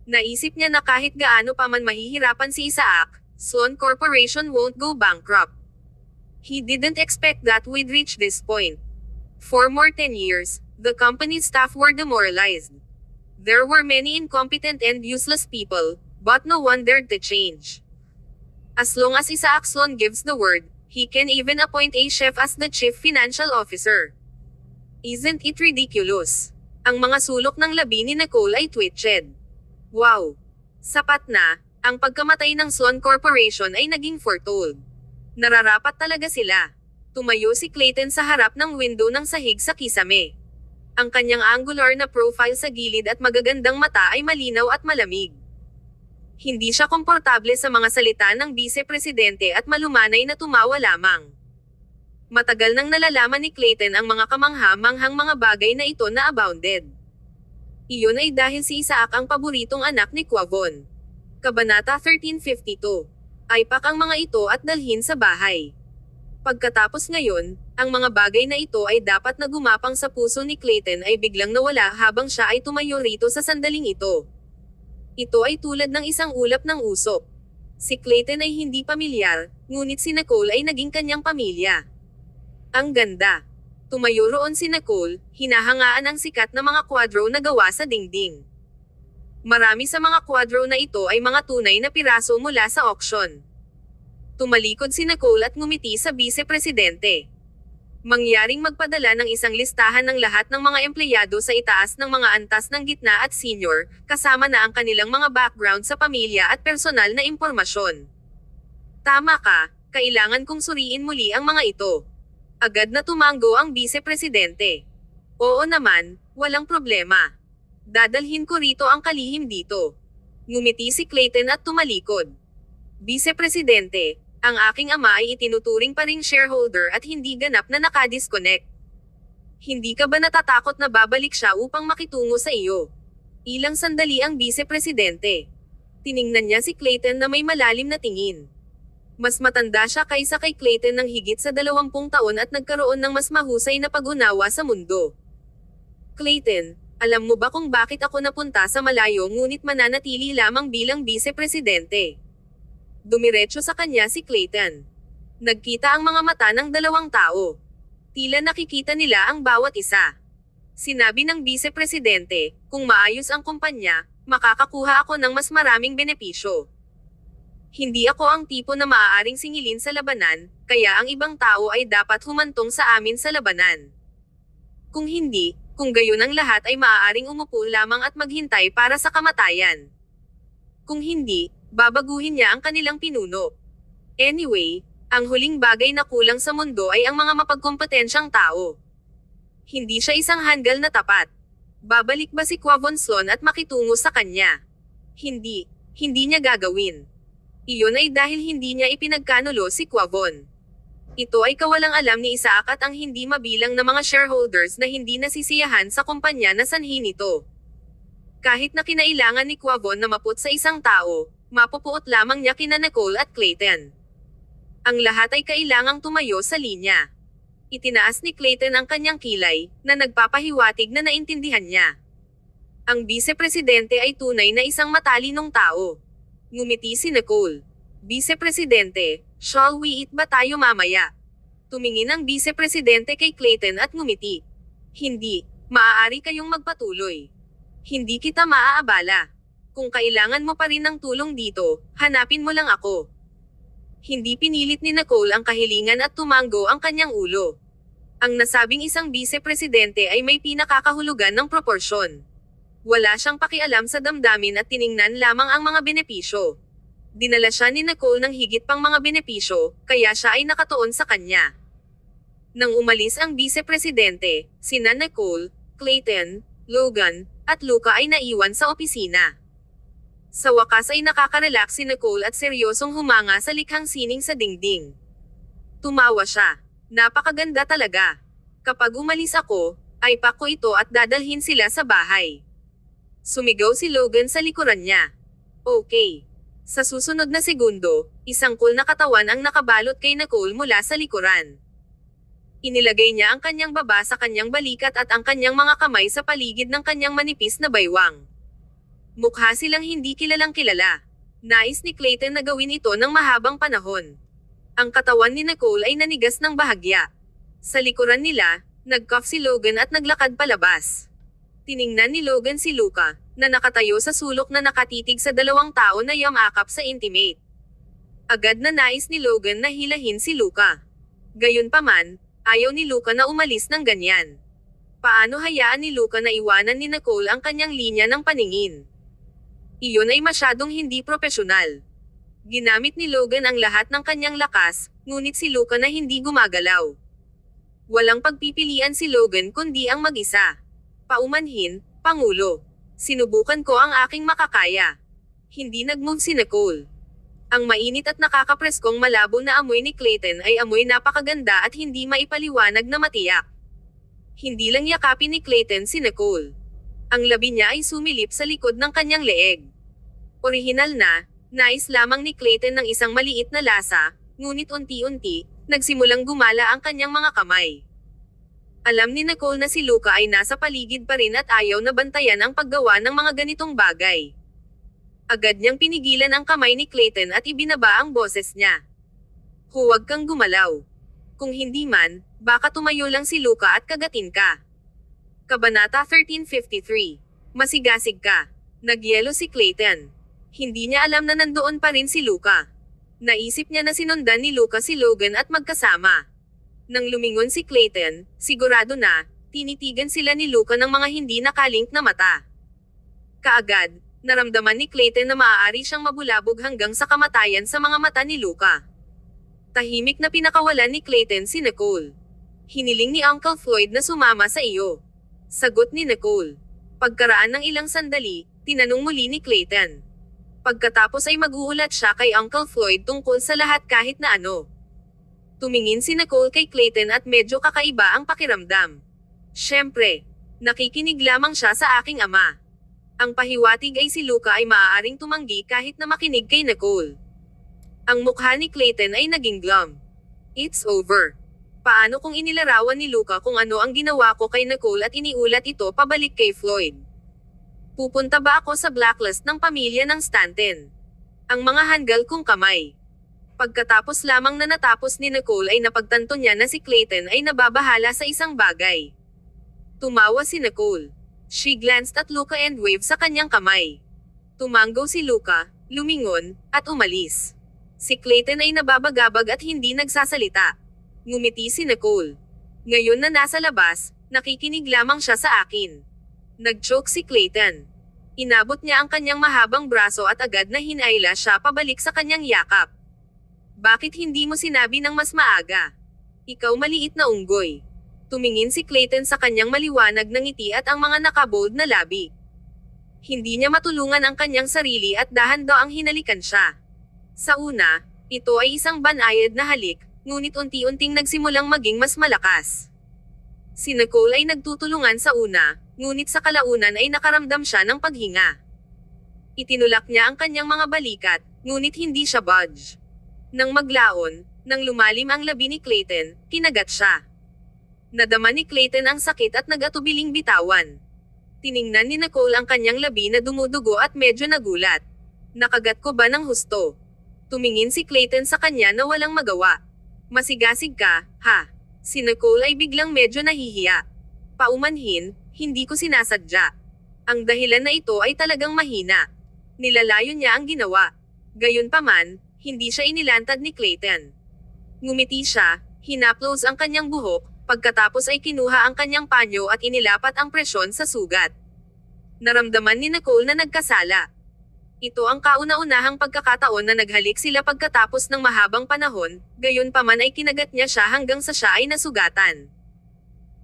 Naisip niya na kahit gaano pa man mahihirapan si Isaac, Sloan Corporation won't go bankrupt. He didn't expect that we'd reach this point. For more 10 years, the company's staff were demoralized. There were many incompetent and useless people, but no one dared to change. As long as Isaac Sloan gives the word, he can even appoint a chef as the chief financial officer. Isn't it ridiculous? Ang mga sulok ng labi ni Nicole ay twitched. Wow! Sapat na, ang pagkamatay ng Sloan Corporation ay naging foretold. Nararapat talaga sila. Tumayo si Clayton sa harap ng window ng sahig sa kisame. Ang kanyang angular na profile sa gilid at magagandang mata ay malinaw at malamig. Hindi siya komportable sa mga salita ng vice-presidente at malumanay na tumawa lamang. Matagal nang nalalaman ni Clayton ang mga kamangha-manghang mga bagay na ito na abounded. Iyon ay dahil si Isaac ang paboritong anak ni Quavon. Kabanata 1352. Aipak ang mga ito at dalhin sa bahay. Pagkatapos ngayon, ang mga bagay na ito ay dapat na gumapang sa puso ni Clayton ay biglang nawala habang siya ay tumayo rito sa sandaling ito. Ito ay tulad ng isang ulap ng usok. Si Clayton ay hindi pamilyar, ngunit si Nicole ay naging kanyang pamilya. Ang ganda. Tumayo roon si Nicole, hinahangaan ang sikat na mga kwadro na gawa sa dingding. Marami sa mga kwadro na ito ay mga tunay na piraso mula sa auction. Tumalikod si Nicole at ngumiti sa vice-presidente. Mangyaring magpadala ng isang listahan ng lahat ng mga empleyado sa itaas ng mga antas ng gitna at senior, kasama na ang kanilang mga background sa pamilya at personal na impormasyon. Tama ka, kailangan kong suriin muli ang mga ito. Agad na tumango ang vice-presidente. Oo naman, walang problema. Dadalhin ko rito ang kalihim dito. Ngumiti si Clayton at tumalikod. Vice Presidente, ang aking ama ay itinuturing pa ring shareholder at hindi ganap na nakadisconnect. Hindi ka ba natatakot na babalik siya upang makitungo sa iyo? Ilang sandali ang Vice Presidente. Tiningnan niya si Clayton na may malalim na tingin. Mas matanda siya kaysa kay Clayton ng higit sa 20 taon at nagkaroon ng mas mahusay na pag-unawa sa mundo. Clayton, alam mo ba kung bakit ako napunta sa malayo ngunit mananatili lamang bilang Vice Presidente? Dumiretso sa kanya si Clayton. Nagkita ang mga mata ng dalawang tao. Tila nakikita nila ang bawat isa. Sinabi ng Vice Presidente, kung maayos ang kumpanya, makakakuha ako ng mas maraming benepisyo. Hindi ako ang tipo na maaaring singilin sa labanan, kaya ang ibang tao ay dapat humantong sa amin sa labanan. Kung hindi, kung gayon ang lahat ay maaaring umupo lamang at maghintay para sa kamatayan. Kung hindi, babaguhin niya ang kanilang pinuno. Anyway, ang huling bagay na kulang sa mundo ay ang mga mapagkompetensyang tao. Hindi siya isang hanggal na tapat. Babalik ba si Quavon Slon at makitungo sa kanya? Hindi niya gagawin. Iyon ay dahil hindi niya ipinagkanulo si Quavon. Ito ay kawalang alam ni Isaac at ang hindi mabilang na mga shareholders na hindi nasisiyahan sa kumpanya na sanhi nito. Kahit na kinailangan ni Quavon na maput sa isang tao, mapupuot lamang niya kina Nicole at Clayton. Ang lahat ay kailangang tumayo sa linya. Itinaas ni Clayton ang kanyang kilay, na nagpapahiwatig na naintindihan niya. Ang Vice Presidente ay tunay na isang matalinong tao. Ngumiti si Nicole. Vice Presidente, shall we eat ba tayo mamaya? Tumingin ang Vice Presidente kay Clayton at ngumiti. Hindi, maaari kayong magpatuloy. Hindi kita maaabala. Kung kailangan mo pa rin ng tulong dito, hanapin mo lang ako. Hindi pinilit ni Nicole ang kahilingan at tumanggo ang kanyang ulo. Ang nasabing isang Vice Presidente ay may pinakakahulugan ng proporsyon. Wala siyang pakialam sa damdamin at tiningnan lamang ang mga benepisyo. Dinala siya ni Nicole ng higit pang mga benepisyo, kaya siya ay nakatuon sa kanya. Nang umalis ang Vice Presidente, sina Nicole, Clayton, Logan, at Luca ay naiwan sa opisina. Sa wakas ay nakaka-relax si Nicole at seryosong humanga sa likhang sining sa dingding. Tumawa siya. Napakaganda talaga. Kapag umalis ako, ay pack ko ito at dadalhin sila sa bahay. Sumigaw si Logan sa likuran niya. Okay. Sa susunod na segundo, isang cool na katawan ang nakabalot kay Nicole mula sa likuran. Inilagay niya ang kanyang baba sa kanyang balikat at ang kanyang mga kamay sa paligid ng kanyang manipis na baywang. Mukha silang hindi kilalang kilala. Nais ni Clayton na gawin ito ng mahabang panahon. Ang katawan ni Nicole ay nanigas ng bahagya. Sa likuran nila, nag-cough si Logan at naglakad palabas. Tiningnan ni Logan si Luca, na nakatayo sa sulok na nakatitig sa dalawang tao na yamakap sa intimate. Agad na nais ni Logan na hilahin si Luca. Gayunpaman, ayaw ni Luca na umalis ng ganyan. Paano hayaan ni Luca na iwanan ni Nicole ang kanyang linya ng paningin? Iyon ay masyadong hindi propesyonal. Ginamit ni Logan ang lahat ng kanyang lakas, ngunit si Luca na hindi gumagalaw. Walang pagpipilian si Logan kundi ang mag-isa. Paumanhin, Pangulo. Sinubukan ko ang aking makakaya. Hindi nag-move si Nicole. Ang mainit at nakakapreskong malabo na amoy ni Clayton ay amoy napakaganda at hindi maipaliwanag na matiyak. Hindi lang yakapin ni Clayton si Nicole. Ang labi niya ay sumilip sa likod ng kanyang leeg. Orihinal na, nais lamang ni Clayton ng isang maliit na lasa, ngunit unti-unti, nagsimulang gumala ang kanyang mga kamay. Alam ni Nicole na si Luca ay nasa paligid pa rin at ayaw na bantayan ang paggawa ng mga ganitong bagay. Agad niyang pinigilan ang kamay ni Clayton at ibinaba ang boses niya. Huwag kang gumalaw. Kung hindi man, baka tumayo lang si Luca at kagatin ka. Kabanata 1353. Masigasig ka. Nagyelo si Clayton. Hindi niya alam na nandoon pa rin si Luca. Naisip niya na sinundan ni Luca si Logan at magkasama. Nang lumingon si Clayton, sigurado na, tinitigan sila ni Luca ng mga hindi nakalink na mata. Kaagad, naramdaman ni Clayton na maaari siyang mabulabog hanggang sa kamatayan sa mga mata ni Luca. Tahimik na pinakawalan ni Clayton si Nicole. Hiniling ni Uncle Floyd na sumama sa iyo. Sagot ni Nicole. Pagkaraan ng ilang sandali, tinanong muli ni Clayton. Pagkatapos ay mag-uulat siya kay Uncle Floyd tungkol sa lahat kahit na ano. Tumingin si Nicole kay Clayton at medyo kakaiba ang pakiramdam. Siyempre, nakikinig lamang siya sa aking ama. Ang pahiwatig ay si Luca ay maaaring tumanggi kahit na makinig kay Nicole. Ang mukha ni Clayton ay naging glum. It's over. Paano kung inilarawan ni Luca kung ano ang ginawa ko kay Nicole at iniulat ito pabalik kay Floyd? Pupunta ba ako sa blacklist ng pamilya ng Stanton? Ang mga hanggal kong kamay. Pagkatapos lamang na natapos ni Nicole ay napagtanto niya na si Clayton ay nababahala sa isang bagay. Tumawa si Nicole. She glanced at Luca and waved sa kanyang kamay. Tumanggaw si Luca, lumingon, at umalis. Si Clayton ay nababagabag at hindi nagsasalita. Ngumiti si Nicole. Ngayon na nasa labas, nakikinig lamang siya sa akin. Nag-joke si Clayton. Inabot niya ang kanyang mahabang braso at agad na hinayla siya pabalik sa kanyang yakap. Bakit hindi mo sinabi ng mas maaga? Ikaw maliit na unggoy. Tumingin si Clayton sa kanyang maliwanag na ngiti at ang mga nakabold na labi. Hindi niya matulungan ang kanyang sarili at dahan-daw ang hinalikan siya. Sa una, ito ay isang banayad na halik, ngunit unti-unting nagsimulang maging mas malakas. Si Nicole ay nagtutulungan sa una, ngunit sa kalaunan ay nakaramdam siya ng paghinga. Itinulak niya ang kanyang mga balikat, ngunit hindi siya budge. Nang maglaon, nang lumalim ang labi ni Clayton, kinagat siya. Nadama ni Clayton ang sakit at nag-atubiling bitawan. Tiningnan ni Nicole ang kanyang labi na dumudugo at medyo nagulat. Nakagat ko ba ng husto? Tumingin si Clayton sa kanya na walang magawa. Masigasig ka, ha? Si Nicole ay biglang medyo nahihiya. Paumanhin, hindi ko sinasadya. Ang dahilan na ito ay talagang mahina. Nilalayo niya ang ginawa. Gayunpaman, hindi siya inilantad ni Clayton. Ngumiti siya, hinaplos ang kanyang buhok, pagkatapos ay kinuha ang kanyang panyo at inilapat ang presyon sa sugat. Naramdaman ni Nicole na nagkasala. Ito ang kauna-unahang pagkakataon na naghalik sila pagkatapos ng mahabang panahon, gayunpaman ay kinagat niya siya hanggang sa siya ay nasugatan.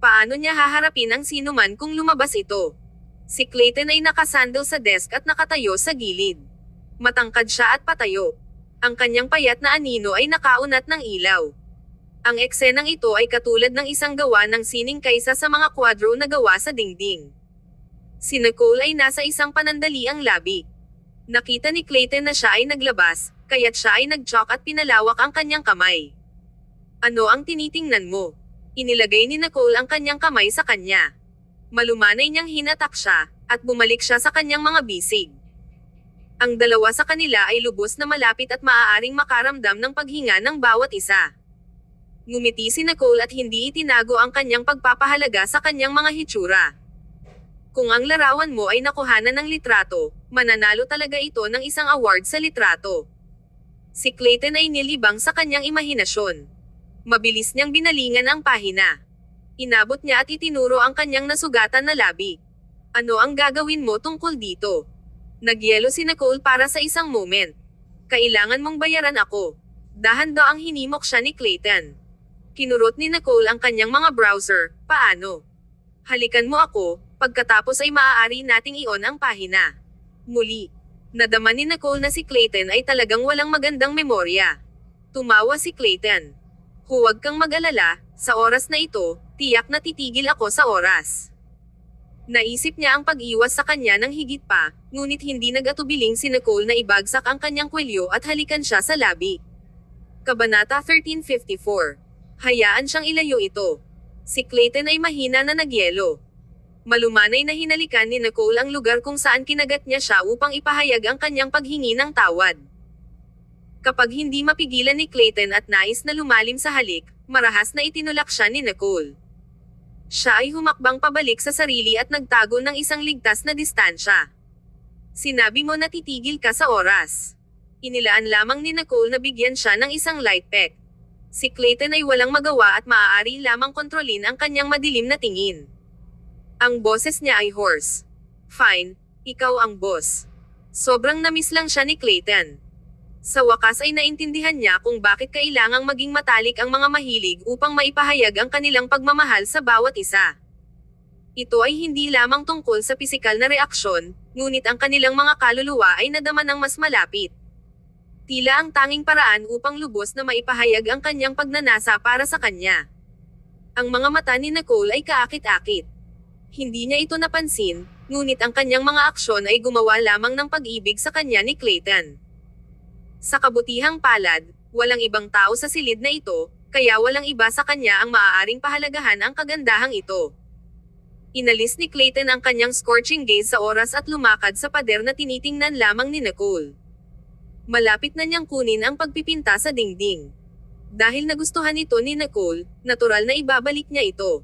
Paano niya haharapin ang sinuman kung lumabas ito? Si Clayton ay nakasandal sa desk at nakatayo sa gilid. Matangkad siya at patayo. Ang kanyang payat na anino ay nakaunat ng ilaw. Ang eksenang ito ay katulad ng isang gawa ng sining kaysa sa mga kwadro na gawa sa dingding. Si Nicole ay nasa isang panandaliang labi. Nakita ni Clayton na siya ay naglabas, kaya't siya ay nag-chalk at pinalawak ang kanyang kamay. Ano ang tinitingnan mo? Inilagay ni Nicole ang kanyang kamay sa kanya. Malumanay niyang hinatak siya, at bumalik siya sa kanyang mga bisig. Ang dalawa sa kanila ay lubos na malapit at maaaring makaramdam ng paghinga ng bawat isa. Ngumiti si Nicole at hindi itinago ang kanyang pagpapahalaga sa kanyang mga hitsura. Kung ang larawan mo ay nakuhanan ng litrato, mananalo talaga ito ng isang award sa litrato. Si Clayton ay nilibang sa kanyang imahinasyon. Mabilis niyang binalingan ang pahina. Inabot niya at itinuro ang kanyang nasugatan na labi. Ano ang gagawin mo tungkol dito? Nagyelo si Nicole para sa isang moment. Kailangan mong bayaran ako. Dahan-daang hinimok siya ni Clayton. Kinurot ni Nicole ang kanyang mga browser. Paano? Halikan mo ako, pagkatapos ay maaari nating i-on ang pahina. Muli. Nadama ni Nicole na si Clayton ay talagang walang magandang memorya. Tumawa si Clayton. Huwag kang mag-alala, sa oras na ito, tiyak na titigil ako sa oras. Naisip niya ang pag-iwas sa kanya ng higit pa, ngunit hindi nag-atubiling si Nicole na ibagsak ang kanyang kwelyo at halikan siya sa labi. Kabanata 1354. Hayaan siyang ilayo ito. Si Clayton ay mahina na nagyelo. Malumanay na hinalikan ni Nicole ang lugar kung saan kinagat niya siya upang ipahayag ang kanyang paghingi ng tawad. Kapag hindi mapigilan ni Clayton at nais na lumalim sa halik, marahas na itinulak siya ni Nicole. Siya ay humakbang pabalik sa sarili at nagtago ng isang ligtas na distansya. Sinabi mo na titigil ka sa oras. Inilaan lamang ni Nicole na bigyan siya ng isang light peck. Si Clayton ay walang magawa at maaari lamang kontrolin ang kanyang madilim na tingin. Ang boses niya ay hoarse. Fine, ikaw ang boss. Sobrang namiss lang siya ni Clayton. Sa wakas ay naintindihan niya kung bakit kailangang maging matalik ang mga mahilig upang maipahayag ang kanilang pagmamahal sa bawat isa. Ito ay hindi lamang tungkol sa pisikal na reaksyon, ngunit ang kanilang mga kaluluwa ay nadama ng mas malapit. Tila ang tanging paraan upang lubos na maipahayag ang kanyang pagnanasa para sa kanya. Ang mga mata ni Nicole ay kaakit-akit. Hindi niya ito napansin, ngunit ang kanyang mga aksyon ay gumawa lamang ng pag-ibig sa kanya ni Clayton. Sa kabutihang palad, walang ibang tao sa silid na ito, kaya walang iba sa kanya ang maaaring pahalagahan ang kagandahang ito. Inalis ni Clayton ang kanyang scorching gaze sa oras at lumakad sa pader na tinitingnan lamang ni Nicole. Malapit na niyang kunin ang pagpipinta sa dingding. Dahil nagustuhan ito ni Nicole, natural na ibabalik niya ito.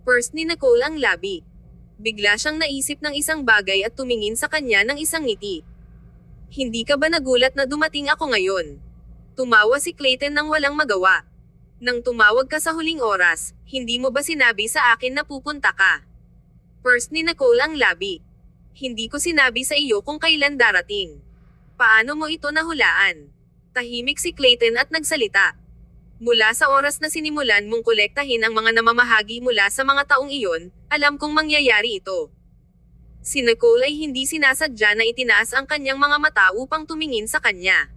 First ni Nicole ang labi. Bigla siyang naisip ng isang bagay at tumingin sa kanya ng isang ngiti. Hindi ka ba nagulat na dumating ako ngayon? Tumawa si Clayton nang walang magawa. Nang tumawag ka sa huling oras, hindi mo ba sinabi sa akin na pupunta ka? First ni Nicole ang labi. Hindi ko sinabi sa iyo kung kailan darating. Paano mo ito nahulaan? Tahimik si Clayton at nagsalita. Mula sa oras na sinimulan mong kolektahin ang mga namamahagi mula sa mga taong iyon, alam kong mangyayari ito. Si Nicole ay hindi sinasadya na itinaas ang kanyang mga mata upang tumingin sa kanya.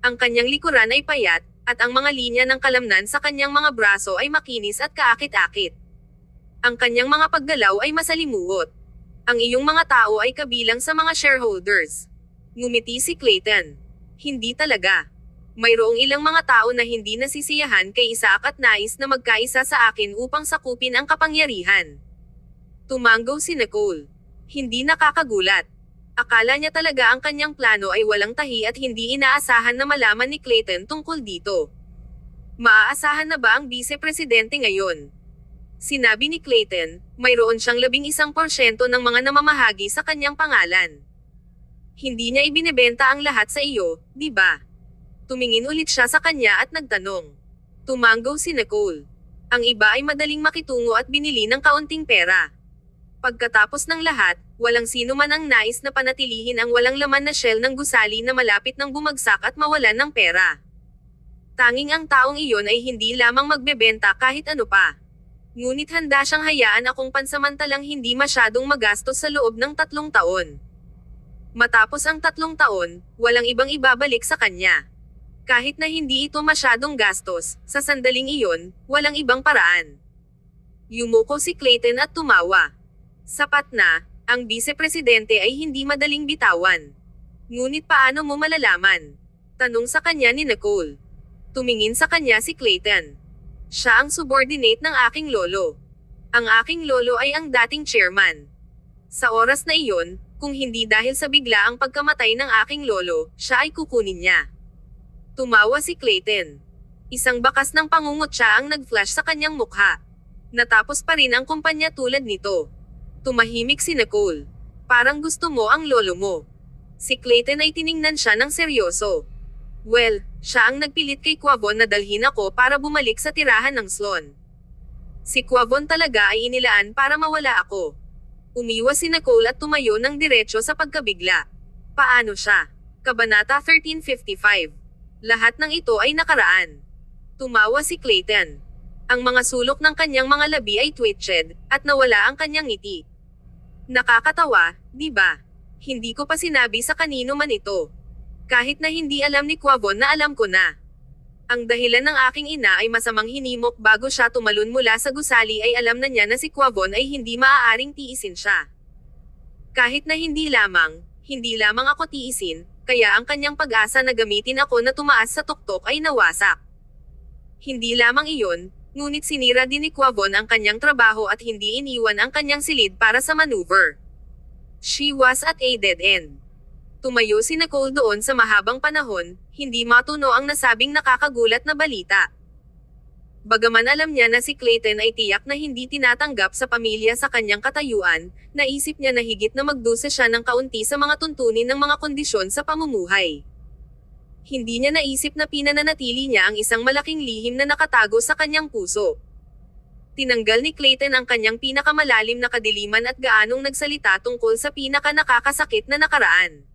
Ang kanyang likuran ay payat, at ang mga linya ng kalamnan sa kanyang mga braso ay makinis at kaakit-akit. Ang kanyang mga paggalaw ay masalimuot. Ang iyong mga tao ay kabilang sa mga shareholders. Ngumiti si Clayton. Hindi talaga. Mayroong ilang mga tao na hindi nasisiyahan kay Isaac at nais na magkaisa sa akin upang sakupin ang kapangyarihan. Tumanggaw si Nicole. Hindi nakakagulat. Akala niya talaga ang kanyang plano ay walang tahi at hindi inaasahan na malaman ni Clayton tungkol dito. Maaasahan na ba ang vice-presidente ngayon? Sinabi ni Clayton, mayroon siyang 11% ng mga namamahagi sa kanyang pangalan. Hindi niya ibinebenta ang lahat sa iyo, di ba? Tumingin ulit siya sa kanya at nagtanong. Tumanggaw si Nicole. Ang iba ay madaling makitungo at binili ng kaunting pera. Pagkatapos ng lahat, walang sino man ang nais na panatilihin ang walang laman na shell ng gusali na malapit ng bumagsak at mawalan ng pera. Tanging ang taong iyon ay hindi lamang magbebenta kahit ano pa. Ngunit handa siyang hayaan akong pansamantalang hindi masyadong magastos sa loob ng 3 taon. Matapos ang 3 taon, walang ibang ibabalik sa kanya. Kahit na hindi ito masyadong gastos, sa sandaling iyon, walang ibang paraan. Yumuko si Clayton at tumawa. Sapat na, ang vice-presidente ay hindi madaling bitawan. Ngunit paano mo malalaman? Tanong sa kanya ni Nicole. Tumingin sa kanya si Clayton. Siya ang subordinate ng aking lolo. Ang aking lolo ay ang dating chairman. Sa oras na iyon, kung hindi dahil sa bigla ang pagkamatay ng aking lolo, siya ay kukunin niya. Tumawa si Clayton. Isang bakas ng pangungutya ang nag-flash sa kanyang mukha. Natapos pa rin ang kumpanya tulad nito. Tumahimik si Nicole. Parang gusto mo ang lolo mo. Si Clayton ay tiningnan siya ng seryoso. Well, siya ang nagpilit kay Quavon na dalhin ako para bumalik sa tirahan ng Sloan. Si Quavon talaga ay inilaan para mawala ako. Umiwas si Nicole at tumayo ng diretso sa pagkabigla. Paano siya? Kabanata 1355. Lahat ng ito ay nakaraan. Tumawa si Clayton. Ang mga sulok ng kanyang mga labi ay twitched, at nawala ang kanyang ngiti. Nakakatawa, di ba? Hindi ko pa sinabi sa kanino man ito. Kahit na hindi alam ni Quavon na alam ko na. Ang dahilan ng aking ina ay masamang hinimok bago siya tumalon mula sa gusali ay alam na niya na si Quavon ay hindi maaaring tiisin siya. Kahit na hindi lamang ako tiisin, kaya ang kanyang pag-asa na gamitin ako na tumaas sa tuktok ay nawasak. Hindi lamang iyon, ngunit sinira din ni Quavon ang kanyang trabaho at hindi iniwan ang kanyang silid para sa maneuver. She was at a dead end. Tumayo si Nicole doon sa mahabang panahon, hindi matuno ang nasabing nakakagulat na balita. Bagaman alam niya na si Clayton ay tiyak na hindi tinatanggap sa pamilya sa kanyang katayuan, naisip niya na higit na magdusa siya ng kaunti sa mga tuntunin ng mga kondisyon sa pamumuhay. Hindi niya naisip na pinananatili niya ang isang malaking lihim na nakatago sa kanyang puso. Tinanggal ni Clayton ang kanyang pinakamalalim na kadiliman at gaanong nagsalita tungkol sa pinaka-nakakasakit na nakaraan.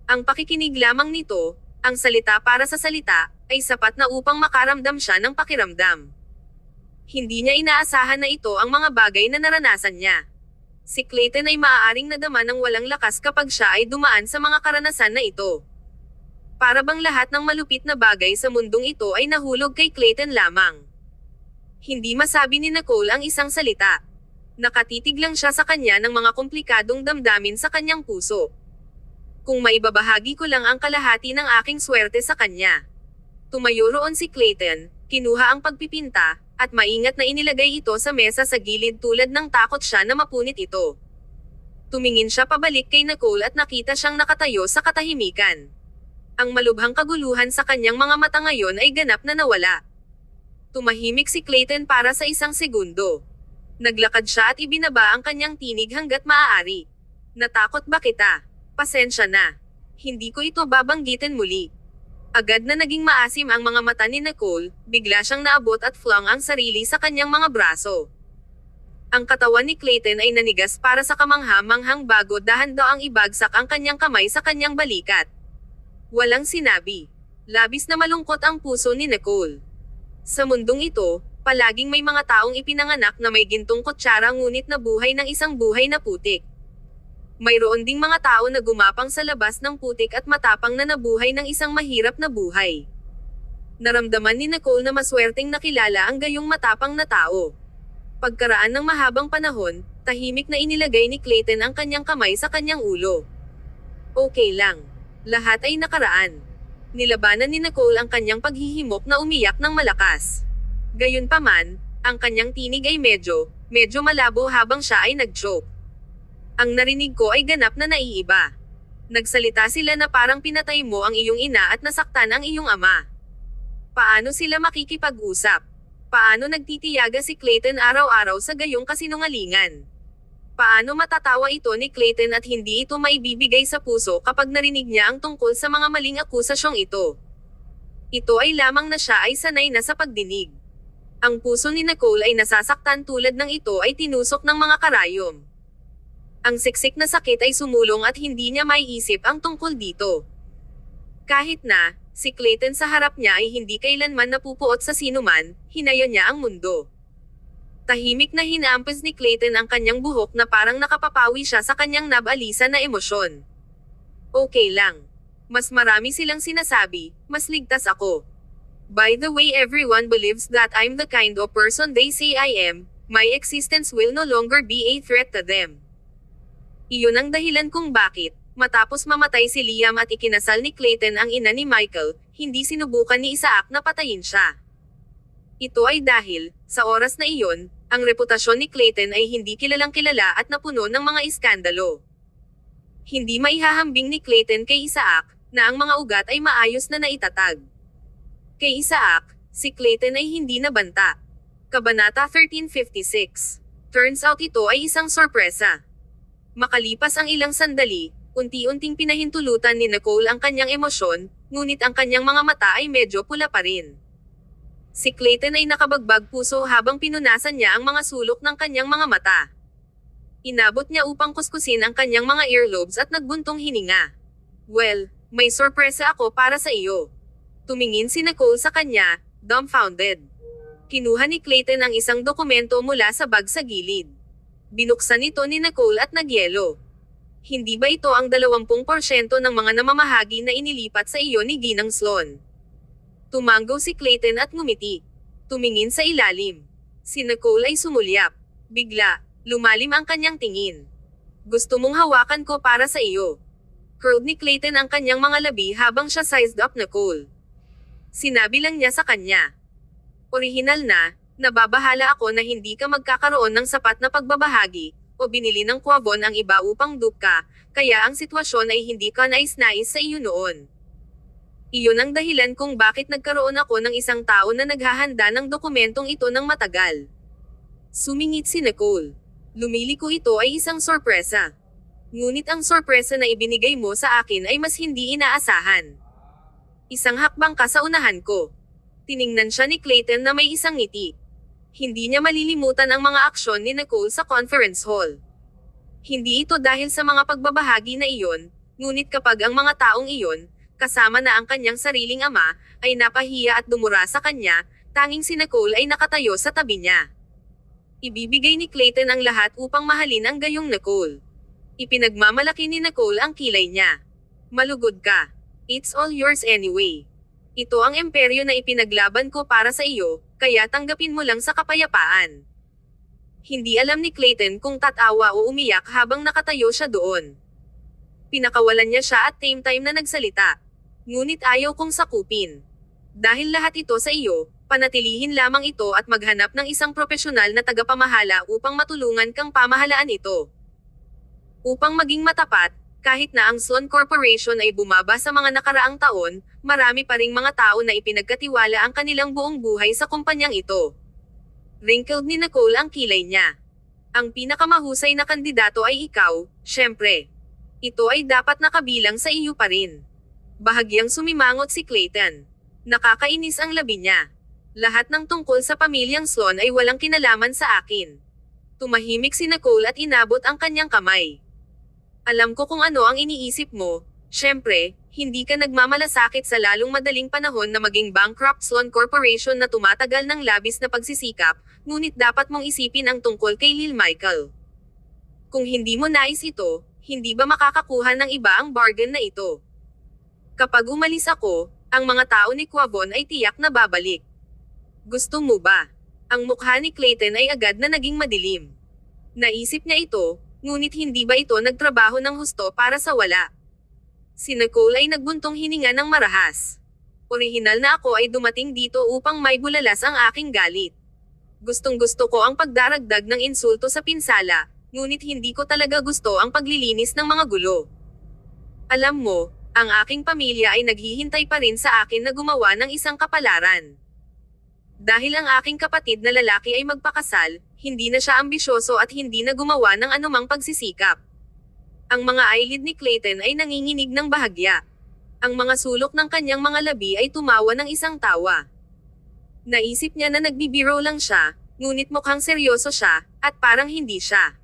Ang pakikinig lamang nito, ang salita para sa salita, ay sapat na upang makaramdam siya ng pakiramdam. Hindi niya inaasahan na ito ang mga bagay na naranasan niya. Si Clayton ay maaaring nadama ng walang lakas kapag siya ay dumaan sa mga karanasan na ito. Para bang lahat ng malupit na bagay sa mundong ito ay nahulog kay Clayton lamang. Hindi masabi ni Nicole ang isang salita. Nakatitig lang siya sa kanya ng mga komplikadong damdamin sa kanyang puso. Kung maibabahagi ko lang ang kalahati ng aking swerte sa kanya. Tumayo roon si Clayton, kinuha ang pagpipinta, at maingat na inilagay ito sa mesa sa gilid tulad ng takot siya na mapunit ito. Tumingin siya pabalik kay Nicole at nakita siyang nakatayo sa katahimikan. Ang malubhang kaguluhan sa kanyang mga mata ngayon ay ganap na nawala. Tumahimik si Clayton para sa isang segundo. Naglakad siya at ibinaba ang kanyang tinig hanggat maaari. Natakot ba kita? Pasensya na. Hindi ko ito babanggitin muli. Agad na naging maasim ang mga mata ni Nicole, bigla siyang naabot at flung ang sarili sa kanyang mga braso. Ang katawan ni Clayton ay nanigas para sa kamangha-manghang bago dahan-daang ibagsak ang kanyang kamay sa kanyang balikat. Walang sinabi. Labis na malungkot ang puso ni Nicole. Sa mundong ito, palaging may mga taong ipinanganak na may gintong kutsara ngunit nabuhay ng isang buhay na putik. Mayroon ding mga tao na gumapang sa labas ng putik at matapang na nabuhay ng isang mahirap na buhay. Naramdaman ni Nicole na maswerteng nakilala ang gayong matapang na tao. Pagkaraan ng mahabang panahon, tahimik na inilagay ni Clayton ang kanyang kamay sa kanyang ulo. Okay lang. Lahat ay nakaraan. Nilabanan ni Nicole ang kanyang paghihimok na umiyak ng malakas. Gayunpaman, ang kanyang tinig ay medyo malabo habang siya ay nag-choke. Ang narinig ko ay ganap na naiiba. Nagsalita sila na parang pinatay mo ang iyong ina at nasaktan ang iyong ama. Paano sila makikipag-usap? Paano nagtitiyaga si Clayton araw-araw sa gayong kasinungalingan? Paano matatawa ito ni Clayton at hindi ito maibibigay sa puso kapag narinig niya ang tungkol sa mga maling akusasyong ito? Ito ay lamang na siya ay sanay na sa pagdinig. Ang puso ni Nicole ay nasasaktan tulad ng ito ay tinusok ng mga karayom. Ang siksik na sakit ay sumulong at hindi niya maiisip ang tungkol dito. Kahit na, si Clayton sa harap niya ay hindi kailanman napupuot sa sinuman, hinaya niya ang mundo. Tahimik na hinampas ni Clayton ang kanyang buhok na parang nakapapawi siya sa kanyang nabalisa na emosyon. Okay lang. Mas marami silang sinasabi, mas ligtas ako. By the way, everyone believes that I'm the kind of person they say I am, my existence will no longer be a threat to them. Iyon ang dahilan kung bakit, matapos mamatay si Liam at ikinasal ni Clayton ang ina ni Michael, hindi sinubukan ni Isaac na patayin siya. Ito ay dahil, sa oras na iyon, ang reputasyon ni Clayton ay hindi kilalang kilala at napuno ng mga iskandalo. Hindi maihahambing ni Clayton kay Isaac, na ang mga ugat ay maayos na naitatag. Kay Isaac, si Clayton ay hindi nabanta. Kabanata 1356. Turns out ito ay isang sorpresa. Makalipas ang ilang sandali, unti-unting pinahintulutan ni Nicole ang kanyang emosyon, ngunit ang kanyang mga mata ay medyo pula pa rin. Si Clayton ay nakabagbag puso habang pinunasan niya ang mga sulok ng kanyang mga mata. Inabot niya upang kuskusin ang kanyang mga earlobes at nagbuntong hininga. Well, may sorpresa ako para sa iyo. Tumingin si Nicole sa kanya, dumbfounded. Kinuha ni Clayton ang isang dokumento mula sa bag sa gilid. Binuksan ito ni Nicole at nagyelo. Hindi ba ito ang 20% ng mga namamahagi na inilipat sa iyo ni Ginang Sloan? Tumango si Clayton at ngumiti. Tumingin sa ilalim. Si Nicole ay sumulyap. Bigla, lumalim ang kanyang tingin. Gusto mong hawakan ko para sa iyo. Curled ni Clayton ang kanyang mga labi habang siya sized up Nicole. Sinabi lang niya sa kanya. Orihinal na, nababahala ako na hindi ka magkakaroon ng sapat na pagbabahagi, o binili ng kwabon ang iba upang dupe ka, kaya ang sitwasyon ay hindi ka nais-nais sa iyo noon. Iyon ang dahilan kung bakit nagkaroon ako ng isang tao na naghahanda ng dokumentong ito ng matagal. Sumingit si Nicole. Lumiliko ito ay isang sorpresa. Ngunit ang sorpresa na ibinigay mo sa akin ay mas hindi inaasahan. Isang hakbang ka sa unahan ko. Tiningnan siya ni Clayton na may isang ngiti. Hindi niya malilimutan ang mga aksyon ni Nicole sa conference hall. Hindi ito dahil sa mga pagbabahagi na iyon, ngunit kapag ang mga taong iyon, kasama na ang kanyang sariling ama, ay napahiya at dumura sa kanya, tanging si Nicole ay nakatayo sa tabi niya. Ibibigay ni Clayton ang lahat upang mahalin ang gayong Nicole. Ipinagmamalaki ni Nicole ang kilay niya. Malugod ka. It's all yours anyway. Ito ang imperyo na ipinaglaban ko para sa iyo, kaya tanggapin mo lang sa kapayapaan. Hindi alam ni Clayton kung tatawa o umiyak habang nakatayo siya doon. Pinakawalan niya siya at same time na nagsalita. Ngunit ayaw kong sakupin. Dahil lahat ito sa iyo, panatilihin lamang ito at maghanap ng isang profesional na tagapamahala upang matulungan kang pamahalaan ito. Upang maging matapat, kahit na ang Sloan Corporation ay bumaba sa mga nakaraang taon, marami pa ring mga tao na ipinagkatiwala ang kanilang buong buhay sa kumpanyang ito. Wrinkled ni Nicole ang kilay niya. Ang pinakamahusay na kandidato ay ikaw, syempre. Ito ay dapat nakabilang sa iyo pa rin. Bahagyang sumimangot si Clayton. Nakakainis ang labi niya. Lahat ng tungkol sa pamilyang Sloan ay walang kinalaman sa akin. Tumahimik si Nicole at inabot ang kanyang kamay. Alam ko kung ano ang iniisip mo. Syempre, hindi ka nagmamalasakit sa lalong madaling panahon na maging bankrupt Sloan Corporation na tumatagal ng labis na pagsisikap, ngunit dapat mong isipin ang tungkol kay Lil Michael. Kung hindi mo nais ito, hindi ba makakakuha ng iba ang bargain na ito? Kapag umalis ako, ang mga tao ni Quavon ay tiyak na babalik. Gusto mo ba? Ang mukha ni Clayton ay agad na naging madilim. Naisip niya ito, ngunit hindi ba ito nagtrabaho ng husto para sa wala? Si Nicole ay nagbuntong hininga ng marahas. Orihinal na ako ay dumating dito upang may bulalas ang aking galit. Gustong-gusto ko ang pagdaragdag ng insulto sa pinsala, ngunit hindi ko talaga gusto ang paglilinis ng mga gulo. Alam mo, ang aking pamilya ay naghihintay pa rin sa akin na gumawa ng isang kapalaran. Dahil ang aking kapatid na lalaki ay magpakasal, hindi na siya ambisyoso at hindi na gumawa ng anumang pagsisikap. Ang mga eyelid ni Clayton ay nanginginig ng bahagya. Ang mga sulok ng kanyang mga labi ay tumawa ng isang tawa. Naisip niya na nagbibiro lang siya, ngunit mukhang seryoso siya, at parang hindi siya.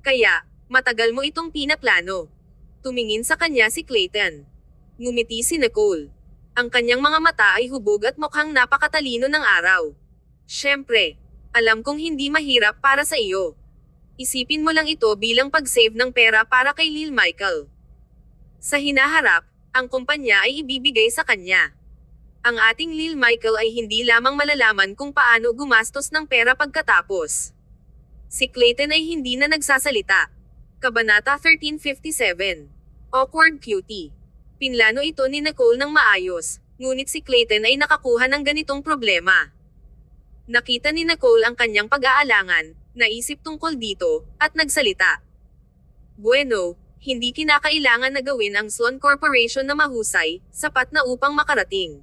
Kaya, matagal mo itong pinaplano. Tumingin sa kanya si Clayton. Ngumiti si Nicole. Ang kanyang mga mata ay hubog at mukhang napakatalino ng araw. Siyempre, alam kong hindi mahirap para sa iyo. Isipin mo lang ito bilang pag-save ng pera para kay Lil Michael. Sa hinaharap, ang kumpanya ay ibibigay sa kanya. Ang ating Lil Michael ay hindi lamang malalaman kung paano gumastos ng pera pagkatapos. Si Clayton ay hindi na nagsasalita. Kabanata 1357. Awkward cutie. Pinlano ito ni Nicole ng maayos, ngunit si Clayton ay nakakuha ng ganitong problema. Nakita ni Nicole ang kanyang pag-aalangan, naisip tungkol dito, at nagsalita. Bueno, hindi kinakailangan na gawin ang Sloan Corporation na mahusay, sapat na upang makarating.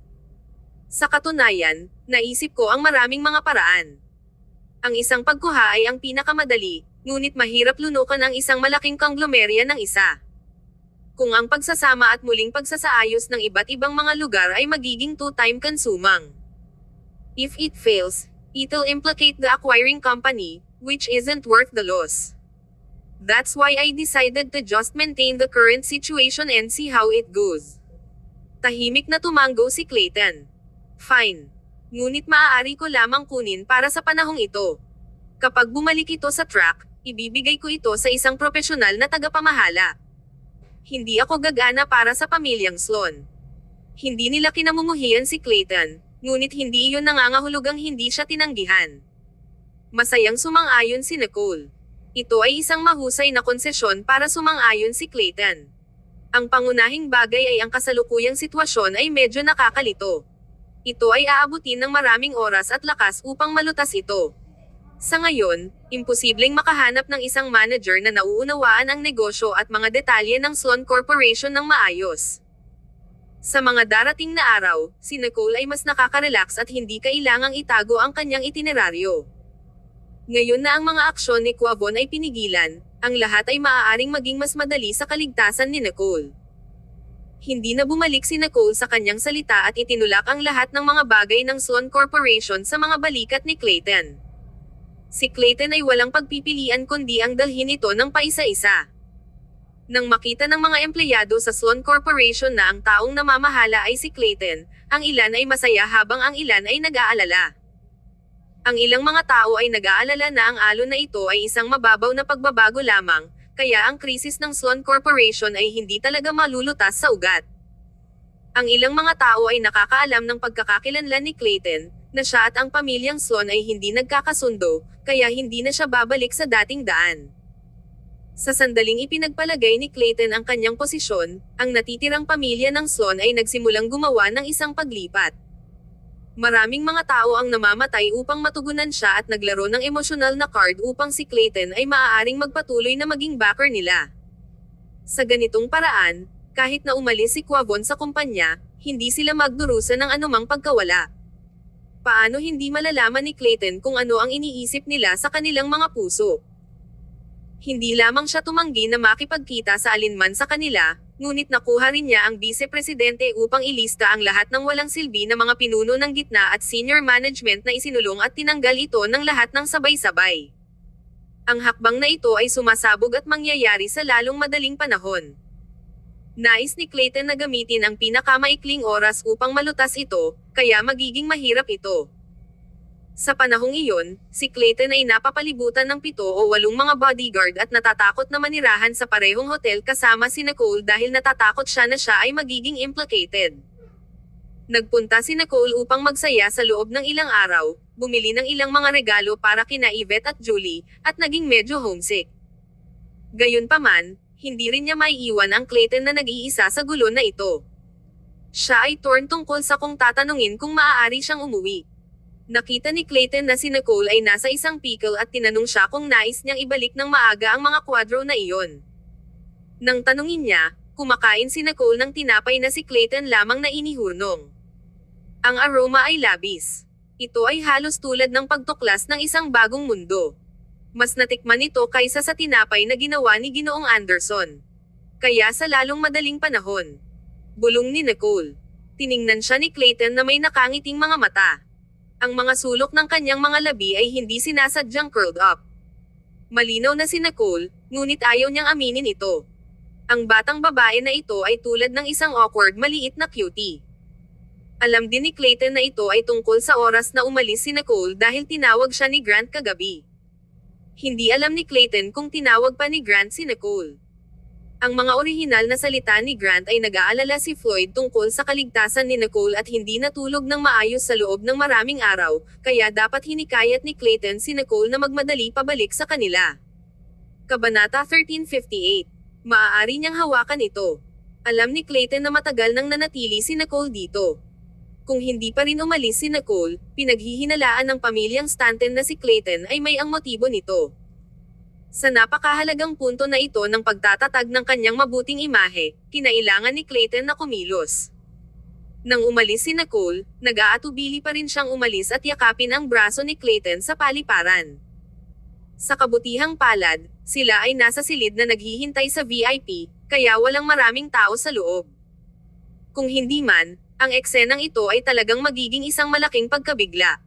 Sa katunayan, naisip ko ang maraming mga paraan. Ang isang pagkuha ay ang pinakamadali, ngunit mahirap lunukan ang isang malaking konglomerya ng isa. Kung ang pagsasama at muling pagsasaayos ng iba't ibang mga lugar ay magiging two-time consuming. If it fails, it'll implicate the acquiring company, which isn't worth the loss. That's why I decided to just maintain the current situation and see how it goes. Tahimik na tumango si Clayton. Fine. Ngunit maaari ko lamang kunin para sa panahong ito. Kapag bumalik ito sa track, ibibigay ko ito sa isang profesional na tagapamahala. Hindi ako gagana para sa pamilyang Sloan. Hindi nila kinamumuhian si Clayton, ngunit hindi iyon nangangahulugang hindi siya tinanggihan. Masayang sumang-ayon si Nicole. Ito ay isang mahusay na konsesyon para sumang-ayon si Clayton. Ang pangunahing bagay ay ang kasalukuyang sitwasyon ay medyo nakakalito. Ito ay aabutin ng maraming oras at lakas upang malutas ito. Sa ngayon, imposibleng makahanap ng isang manager na nauunawaan ang negosyo at mga detalye ng Sloan Corporation ng maayos. Sa mga darating na araw, si Nicole ay mas nakaka-relax at hindi kailangang itago ang kanyang itineraryo. Ngayon na ang mga aksyon ni Quavon ay pinigilan, ang lahat ay maaaring maging mas madali sa kaligtasan ni Nicole. Hindi na bumalik si Nicole sa kanyang salita at itinulak ang lahat ng mga bagay ng Sloan Corporation sa mga balikat ni Clayton. Si Clayton ay walang pagpipilian kundi ang dalhin ito ng paisa-isa. Nang makita ng mga empleyado sa Sloan Corporation na ang taong namamahala ay si Clayton, ang ilan ay masaya habang ang ilan ay nag-aalala. Ang ilang mga tao ay nag-aalala na ang alon na ito ay isang mababaw na pagbabago lamang, kaya ang krisis ng Sloan Corporation ay hindi talaga malulutas sa ugat. Ang ilang mga tao ay nakakaalam ng pagkakakilanlan ni Clayton, na siya at ang pamilyang Sloan ay hindi nagkakasundo, kaya hindi na siya babalik sa dating daan. Sa sandaling ipinagpalagay ni Clayton ang kanyang posisyon, ang natitirang pamilya ng Sloan ay nagsimulang gumawa ng isang paglipat. Maraming mga tao ang namamatay upang matugunan siya at naglaro ng emosyonal na card upang si Clayton ay maaaring magpatuloy na maging backer nila. Sa ganitong paraan, kahit na umalis si Quavon sa kumpanya, hindi sila magdurusa ng anumang pagkawala. Paano hindi malalaman ni Clayton kung ano ang iniisip nila sa kanilang mga puso? Hindi lamang siya tumanggi na makipagkita sa alinman sa kanila, ngunit nakuha rin niya ang vice-presidente upang ilista ang lahat ng walang silbi na mga pinuno ng gitna at senior management na isinulong at tinanggal ito ng lahat ng sabay-sabay. Ang hakbang na ito ay sumasabog at mangyayari sa lalong madaling panahon. Nais ni Clayton na gamitin ang pinakamaikling oras upang malutas ito, kaya magiging mahirap ito. Sa panahong iyon, si Clayton ay napapalibutan ng 7 o 8 mga bodyguard at natatakot na manirahan sa parehong hotel kasama si Nicole dahil natatakot siya na siya ay magiging implicated. Nagpunta si Nicole upang magsaya sa loob ng ilang araw, bumili ng ilang mga regalo para kina Yvette at Julie, at naging medyo homesick. Gayunpaman, hindi rin niya maiiwan ang Clayton na nag-iisa sa gulo na ito. Siya ay torn tungkol sa kung tatanungin kung maaari siyang umuwi. Nakita ni Clayton na si Nicole ay nasa isang pickle at tinanong siya kung nais niyang ibalik ng maaga ang mga kwadro na iyon. Nang tanungin niya, kumakain si Nicole ng tinapay na si Clayton lamang na inihurnong. Ang aroma ay labis. Ito ay halos tulad ng pagtuklas ng isang bagong mundo. Mas natikman ito kaysa sa tinapay na ginawa ni Ginoong Anderson. Kaya sa lalong madaling panahon. Bulong ni Nicole. Tiningnan siya ni Clayton na may nakangiting mga mata. Ang mga sulok ng kanyang mga labi ay hindi sinasadyang curled up. Malinaw na si Nicole, ngunit ayaw niyang aminin ito. Ang batang babae na ito ay tulad ng isang awkward maliit na cutie. Alam din ni Clayton na ito ay tungkol sa oras na umalis si Nicole dahil tinawag siya ni Grant kagabi. Hindi alam ni Clayton kung tinawag pa ni Grant si Nicole. Ang mga orihinal na salita ni Grant ay nag-aalala si Floyd tungkol sa kaligtasan ni Nicole at hindi natulog ng maayos sa loob ng maraming araw, kaya dapat hinikayat ni Clayton si Nicole na magmadali pabalik sa kanila. Kabanata 1358. Maaari niyang hawakan ito. Alam ni Clayton na matagal nang nanatili si Nicole dito. Kung hindi pa rin umalis si Nicole, pinaghihinalaan ng pamilyang Stanton na si Clayton ay may ang motibo nito. Sa napakahalagang punto na ito ng pagtatatag ng kanyang mabuting imahe, kinailangan ni Clayton na kumilos. Nang umalis si Nicole, nag-aatubili pa rin siyang umalis at yakapin ang braso ni Clayton sa paliparan. Sa kabutihang palad, sila ay nasa silid na naghihintay sa VIP, kaya walang maraming tao sa loob. Kung hindi man, ang eksenang ito ay talagang magiging isang malaking pagkabigla.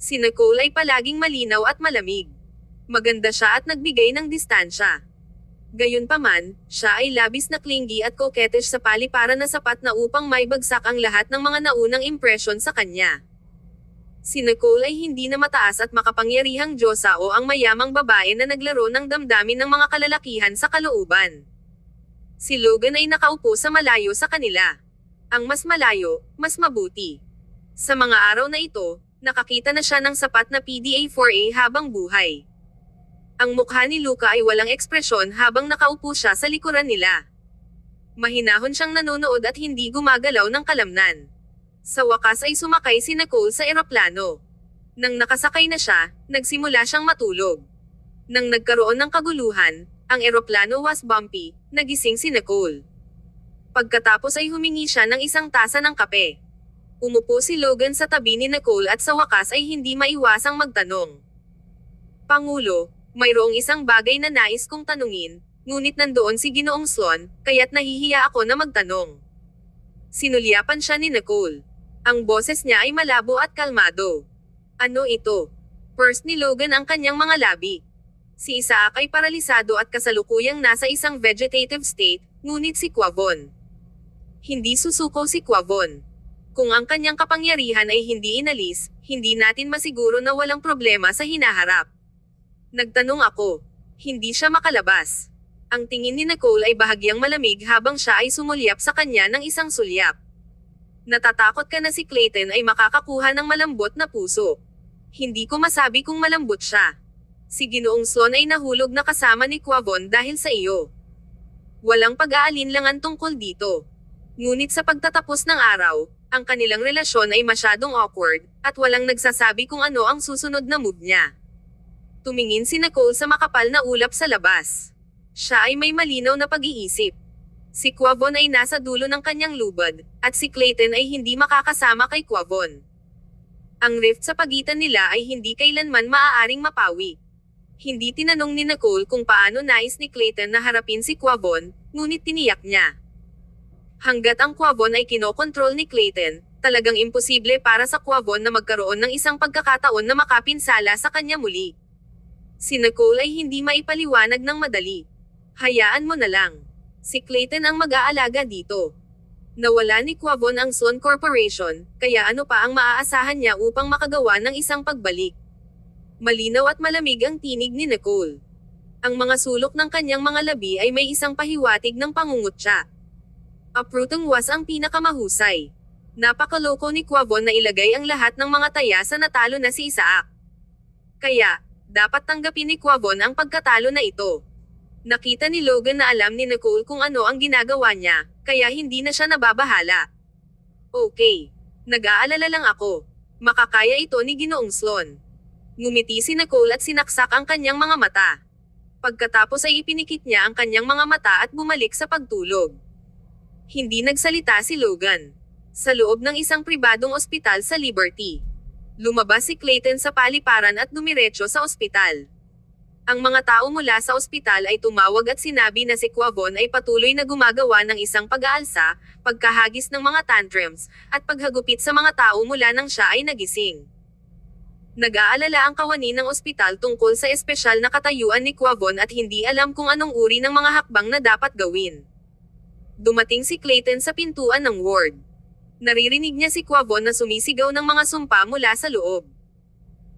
Si Nicole ay palaging malinaw at malamig. Maganda siya at nagbigay ng distansya. Gayunpaman, siya ay labis na clingy at coquettish sa paliparan na sapat na upang maibagsak ang lahat ng mga naunang impresyon sa kanya. Si Nicole ay hindi na mataas at makapangyarihang diyosa o ang mayamang babae na naglaro ng damdamin ng mga kalalakihan sa kalooban. Si Logan ay nakaupo sa malayo sa kanila. Ang mas malayo, mas mabuti. Sa mga araw na ito, nakakita na siya ng sapat na PDA-4A habang buhay. Ang mukha ni Luca ay walang ekspresyon habang nakaupo siya sa likuran nila. Mahinahon siyang nanonood at hindi gumagalaw ng kalamnan. Sa wakas ay sumakay si Nicole sa eroplano. Nang nakasakay na siya, nagsimula siyang matulog. Nang nagkaroon ng kaguluhan, ang eroplano was bumpy, nagising si Nicole. Pagkatapos ay humingi siya ng isang tasa ng kape. Umupo si Logan sa tabi ni Nicole at sa wakas ay hindi maiwasang magtanong. Pangulo, mayroong isang bagay na nais kong tanungin, ngunit nandoon si Ginoong Sloan, kaya't nahihiya ako na magtanong. Sinulyapan siya ni Nicole. Ang boses niya ay malabo at kalmado. Ano ito? First ni Logan ang kanyang mga labi. Si Isaac ay paralisado at kasalukuyang nasa isang vegetative state, ngunit si Quavon. Hindi susuko si Quavon. Kung ang kanyang kapangyarihan ay hindi inalis, hindi natin masiguro na walang problema sa hinaharap. Nagtanong ako. Hindi siya makalabas. Ang tingin ni Nicole ay bahagyang malamig habang siya ay sumulyap sa kanya ng isang sulyap. Natatakot ka na si Clayton ay makakakuha ng malambot na puso. Hindi ko masabi kung malambot siya. Si Ginoong Sloan ay nahulog na kasama ni Quavon dahil sa iyo. Walang pag-aalinlangan tungkol dito. Ngunit sa pagtatapos ng araw, ang kanilang relasyon ay masyadong awkward, at walang nagsasabi kung ano ang susunod na move niya. Tumingin si Nicole sa makapal na ulap sa labas. Siya ay may malinaw na pag-iisip. Si Quavon ay nasa dulo ng kanyang lubad, at si Clayton ay hindi makakasama kay Quavon. Ang rift sa pagitan nila ay hindi kailanman maaaring mapawi. Hindi tinanong ni Nicole kung paano nais ni Clayton na harapin si Quavon, ngunit tiniyak niya. Hanggat ang Quavon ay kinokontrol ni Clayton, talagang imposible para sa Quavon na magkaroon ng isang pagkakataon na makapinsala sa kanya muli. Si Nicole ay hindi maipaliwanag ng madali. Hayaan mo na lang. Si Clayton ang mag-aalaga dito. Nawala ni Quavon ang Sloan Corporation, kaya ano pa ang maaasahan niya upang makagawa ng isang pagbalik? Malinaw at malamig ang tinig ni Nicole. Ang mga sulok ng kanyang mga labi ay may isang pahiwatig ng pangungutya. Uprooting was ang pinakamahusay. Napakaloko ni Quavon na ilagay ang lahat ng mga taya sa natalo na si Isaac. Kaya, dapat tanggapin ni Quavon ang pagkatalo na ito. Nakita ni Logan na alam ni Nicole kung ano ang ginagawa niya, kaya hindi na siya nababahala. Okay. Nag-aalala lang ako. Makakaya ito ni Ginoong Sloan. Ngumiti si Nicole at sinaksak ang kanyang mga mata. Pagkatapos ay ipinikit niya ang kanyang mga mata at bumalik sa pagtulog. Hindi nagsalita si Logan. Sa loob ng isang pribadong ospital sa Liberty. Lumabas si Clayton sa paliparan at dumiretso sa ospital. Ang mga tao mula sa ospital ay tumawag at sinabi na si Quavon ay patuloy na gumagawa ng isang pag-aalsa, pagkahagis ng mga tantrums, at paghagupit sa mga tao mula nang siya ay nagising. Nag-aalala ang kawani ng ospital tungkol sa espesyal na katayuan ni Quavon at hindi alam kung anong uri ng mga hakbang na dapat gawin. Dumating si Clayton sa pintuan ng ward. Naririnig niya si Quavon na sumisigaw ng mga sumpa mula sa loob.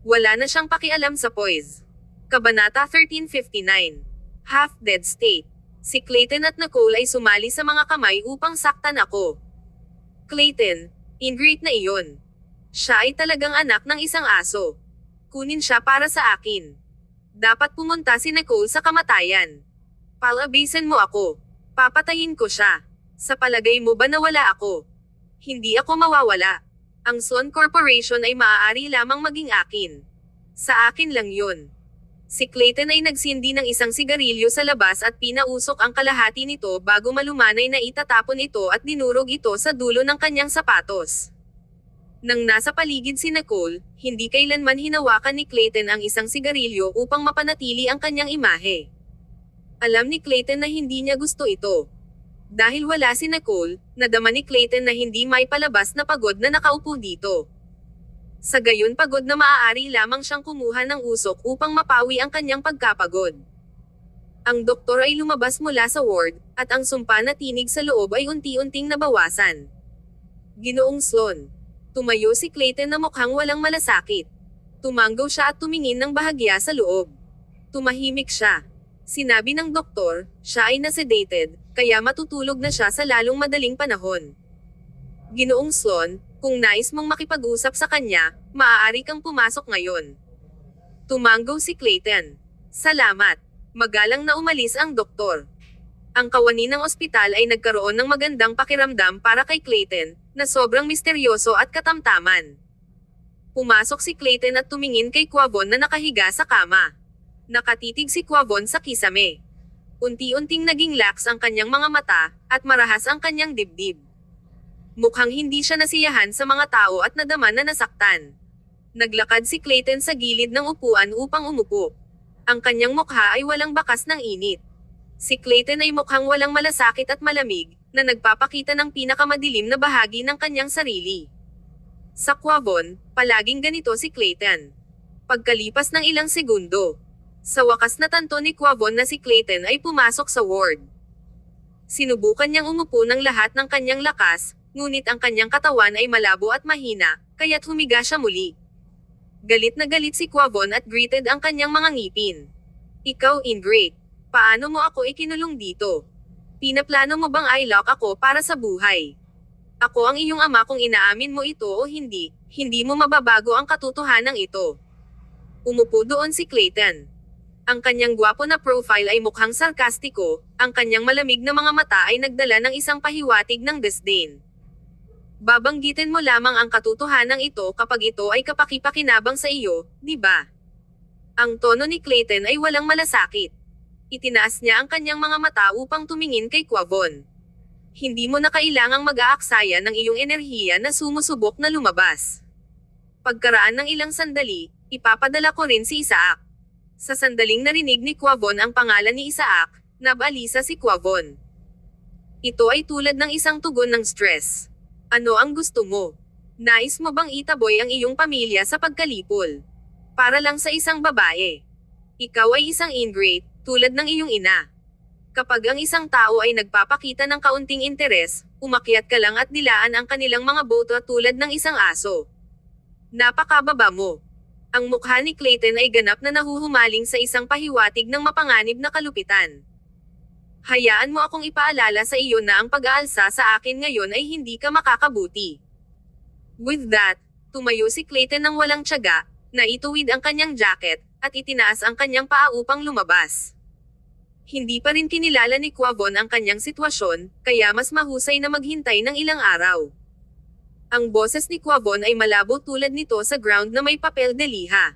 Wala na siyang pakialam sa poise. Kabanata 1359. Half-dead state. Si Clayton at Nicole ay sumali sa mga kamay upang saktan ako. Clayton, ingrate na iyon. Siya ay talagang anak ng isang aso. Kunin siya para sa akin. Dapat pumunta si Nicole sa kamatayan. Palabasin mo ako. Papatayin ko siya. Sa palagay mo ba na wala ako? Hindi ako mawawala. Ang Sloan Corporation ay maaari lamang maging akin. Sa akin lang yun. Si Clayton ay nagsindi ng isang sigarilyo sa labas at pinausok ang kalahati nito bago malumanay na itatapon ito at dinurog ito sa dulo ng kanyang sapatos. Nang nasa paligid si Nicole, hindi kailanman hinawakan ni Clayton ang isang sigarilyo upang mapanatili ang kanyang imahe. Alam ni Clayton na hindi niya gusto ito. Dahil wala si Nicole, nadama ni Clayton na hindi may palabas na pagod na nakaupo dito. Sa gayon pagod na maaari lamang siyang kumuha ng usok upang mapawi ang kanyang pagkapagod. Ang doktor ay lumabas mula sa ward, at ang sumpa na tinig sa loob ay unti-unting nabawasan. Ginoong Sloan. Tumayo si Clayton na mukhang walang malasakit. Tumanggaw siya at tumingin ng bahagya sa loob. Tumahimik siya. Sinabi ng doktor, siya ay na-sedated, kaya matutulog na siya sa lalong madaling panahon. Ginoong Sloan, kung nais mong makipag-usap sa kanya, maaari kang pumasok ngayon. Tumanggaw si Clayton. Salamat. Magalang na umalis ang doktor. Ang kawani ng ospital ay nagkaroon ng magandang pakiramdam para kay Clayton, na sobrang misteryoso at katamtaman. Pumasok si Clayton at tumingin kay Quavon na nakahiga sa kama. Nakatitig si Quavon sa kisame. Unti-unting naging lax ang kanyang mga mata, at marahas ang kanyang dibdib. Mukhang hindi siya nasiyahan sa mga tao at nadama na nasaktan. Naglakad si Clayton sa gilid ng upuan upang umupo. Ang kanyang mukha ay walang bakas ng init. Si Clayton ay mukhang walang malasakit at malamig, na nagpapakita ng pinakamadilim na bahagi ng kanyang sarili. Sa Quavon, palaging ganito si Clayton. Pagkalipas ng ilang segundo, Sa wakas natanto ni Quavon na si Clayton ay pumasok sa ward. Sinubukan niyang umupo ng lahat ng kanyang lakas, ngunit ang kanyang katawan ay malabo at mahina, kaya't humiga siya muli. Galit na galit si Quavon at gritted ang kanyang mga ngipin. Ikaw, ingrate. Paano mo ako ikinulong dito? Pinaplano mo bang i-lock ako para sa buhay? Ako ang iyong ama kung inaamin mo ito o hindi, hindi mo mababago ang katotohanan ito. Umupo doon si Clayton. Ang kanyang gwapo na profile ay mukhang sarkastiko, ang kanyang malamig na mga mata ay nagdala ng isang pahiwatig ng disdain. Babanggitin mo lamang ang katotohanan ito kapag ito ay kapakipakinabang sa iyo, di ba? Ang tono ni Clayton ay walang malasakit. Itinaas niya ang kanyang mga mata upang tumingin kay Quavon. Hindi mo na kailangang mag-aaksaya ng iyong enerhiya na sumusubok na lumabas. Pagkaraan ng ilang sandali, ipapadala ko rin si Isaac. Sa sandaling narinig ni Quavon ang pangalan ni Isaac, nabalisa si Quavon. Ito ay tulad ng isang tugon ng stress. Ano ang gusto mo? Nais mo bang itaboy ang iyong pamilya sa pagkalipol? Para lang sa isang babae. Ikaw ay isang ingrate, tulad ng iyong ina. Kapag ang isang tao ay nagpapakita ng kaunting interes, umakyat ka lang at dilaan ang kanilang mga boto tulad ng isang aso. Napakababa mo. Ang mukha ni Clayton ay ganap na nahuhumaling sa isang pahiwatig ng mapanganib na kalupitan. Hayaan mo akong ipaalala sa iyo na ang pag-aalsa sa akin ngayon ay hindi ka makakabuti. With that, tumayo si Clayton ng walang tiyaga, naituwid ang kanyang jacket, at itinaas ang kanyang paa upang lumabas. Hindi pa rin kinilala ni Quavon ang kanyang sitwasyon, kaya mas mahusay na maghintay ng ilang araw. Ang boses ni Quavon ay malabo tulad nito sa ground na may papel de liha.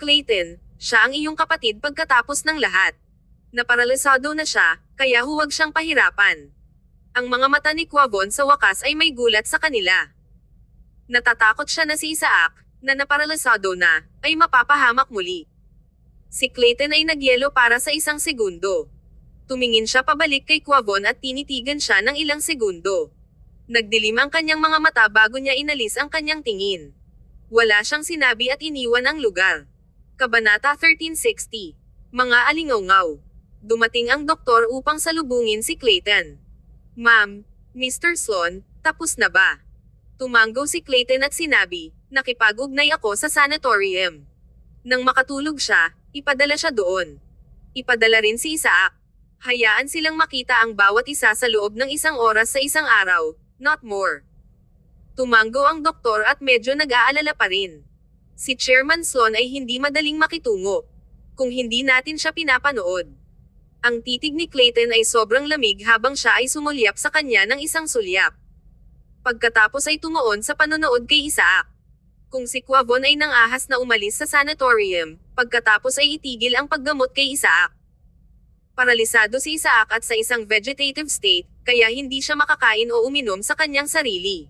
Clayton, siya ang iyong kapatid pagkatapos ng lahat. Naparalisado na siya, kaya huwag siyang pahirapan. Ang mga mata ni Quavon sa wakas ay may gulat sa kanila. Natatakot siya na si Isaac, na naparalisado na, ay mapapahamak muli. Si Clayton ay nagyelo para sa isang segundo. Tumingin siya pabalik kay Quavon at tinitigan siya ng ilang segundo. Nagdilim ang kanyang mga mata bago niya inalis ang kanyang tingin. Wala siyang sinabi at iniwan ang lugar. Kabanata 1360. Mga alingawngaw. Dumating ang doktor upang salubungin si Clayton. Ma'am, Mr. Sloan, tapos na ba? Tumanggo si Clayton at sinabi, nakipag-ugnay ako sa sanatorium. Nang makatulog siya, ipadala siya doon. Ipadala rin si Isaac. Hayaan silang makita ang bawat isa sa loob ng isang oras sa isang araw. Not more. Tumanggo ang doktor at medyo nag-aalala pa rin. Si Chairman Sloan ay hindi madaling makitungo. Kung hindi natin siya pinapanood. Ang titig ni Clayton ay sobrang lamig habang siya ay sumulyap sa kanya ng isang sulyap. Pagkatapos ay tumuon sa panonood kay Isaac. Kung si Quavon ay nangahas na umalis sa sanatorium, pagkatapos ay itigil ang paggamot kay Isaac. Paralisado si Isaac at sa isang vegetative state, kaya hindi siya makakain o uminom sa kanyang sarili.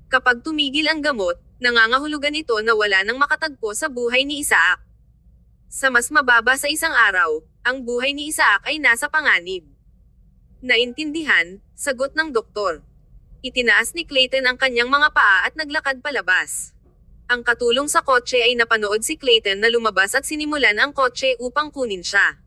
Kapag tumigil ang gamot, nangangahulugan ito na wala nang makatagpo sa buhay ni Isaac. Sa mas mababa sa isang araw, ang buhay ni Isaac ay nasa panganib. Naintindihan, sagot ng doktor. Itinaas ni Clayton ang kanyang mga paa at naglakad palabas. Ang katulong sa kotse ay napanood si Clayton na lumabas at sinimulan ang kotse upang kunin siya.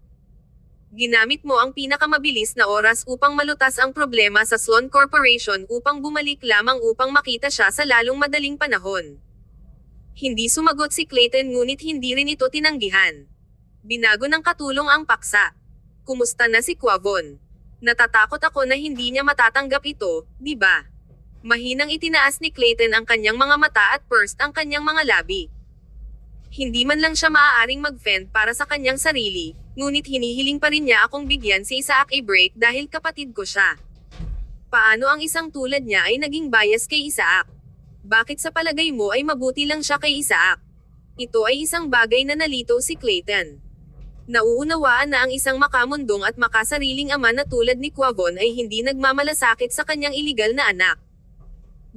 Ginamit mo ang pinakamabilis na oras upang malutas ang problema sa Sloan Corporation upang bumalik lamang upang makita siya sa lalong madaling panahon. Hindi sumagot si Clayton ngunit hindi rin ito tinanggihan. Binago ng katulong ang paksa. Kumusta na si Quavon? Natatakot ako na hindi niya matatanggap ito, di ba? Mahinang itinaas ni Clayton ang kanyang mga mata at pursed ang kanyang mga labi. Hindi man lang siya maaaring mag-fend para sa kanyang sarili, ngunit hinihiling pa rin niya akong bigyan si Isaac a break dahil kapatid ko siya. Paano ang isang tulad niya ay naging bias kay Isaac? Bakit sa palagay mo ay mabuti lang siya kay Isaac? Ito ay isang bagay na nalito si Clayton. Nauunawaan na ang isang makamundong at makasariling ama na tulad ni Quavon ay hindi nagmamalasakit sa kanyang iligal na anak.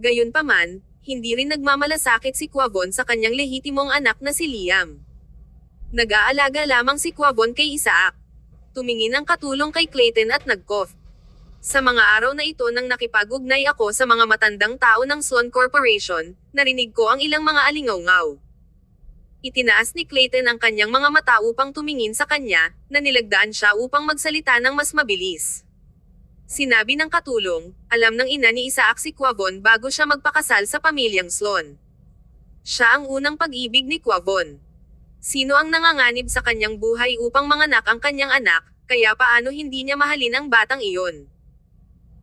Gayunpaman, hindi rin nagmamalasakit si Quavon sa kanyang lehitimong anak na si Liam. Nag-aalaga lamang si Quavon kay Isaac. Tumingin ang katulong kay Clayton at nag-cough. Sa mga araw na ito nang nakipag-ugnay ako sa mga matandang tao ng Sloan Corporation, narinig ko ang ilang mga alingawngaw. Itinaas ni Clayton ang kanyang mga mata upang tumingin sa kanya, na nilagdaan siya upang magsalita ng mas mabilis. Sinabi ng katulong, alam ng ina ni Isaac si Quavon bago siya magpakasal sa pamilyang Sloan. Siya ang unang pag-ibig ni Quavon. Sino ang nanganganib sa kanyang buhay upang manganak ang kanyang anak, kaya paano hindi niya mahalin ang batang iyon?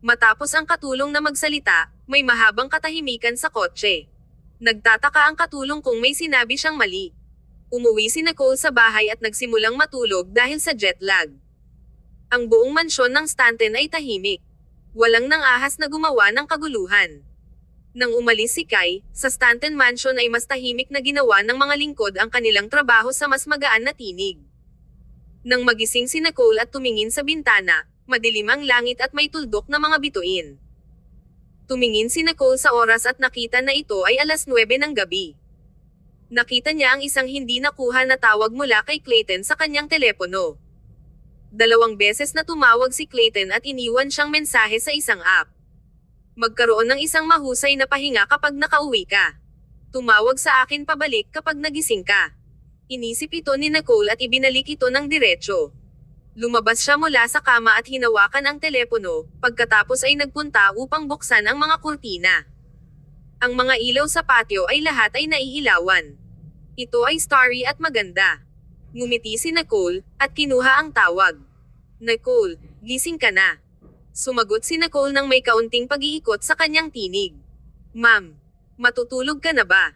Matapos ang katulong na magsalita, may mahabang katahimikan sa kotse. Nagtataka ang katulong kung may sinabi siyang mali. Umuwi si Nicole sa bahay at nagsimulang matulog dahil sa jet lag. Ang buong mansyon ng Stanton ay tahimik. Walang nangahas na gumawa ng kaguluhan. Nang umalis si Kai, sa Stanton Mansion ay mas tahimik na ginawa ng mga lingkod ang kanilang trabaho sa mas magaan na tinig. Nang magising si Nicole at tumingin sa bintana, madilim ang langit at may tuldok na mga bituin. Tumingin si Nicole sa oras at nakita na ito ay 9:00 ng gabi. Nakita niya ang isang hindi nakuha na tawag mula kay Clayton sa kanyang telepono. 2 beses na tumawag si Clayton at iniwan siyang mensahe sa isang app. Magkaroon ng isang mahusay na pahinga kapag nakauwi ka. Tumawag sa akin pabalik kapag nagising ka. Inisip ito ni Nicole at ibinalik ito ng diretso. Lumabas siya mula sa kama at hinawakan ang telepono, pagkatapos ay nagpunta upang buksan ang mga kurtina. Ang mga ilaw sa patio ay lahat ay naiilawan. Ito ay starry at maganda. Ngumiti si Nicole, at kinuha ang tawag. Nicole, gising ka na. Sumagot si Nicole nang may kaunting pag-iikot sa kanyang tinig. Ma'am, matutulog ka na ba?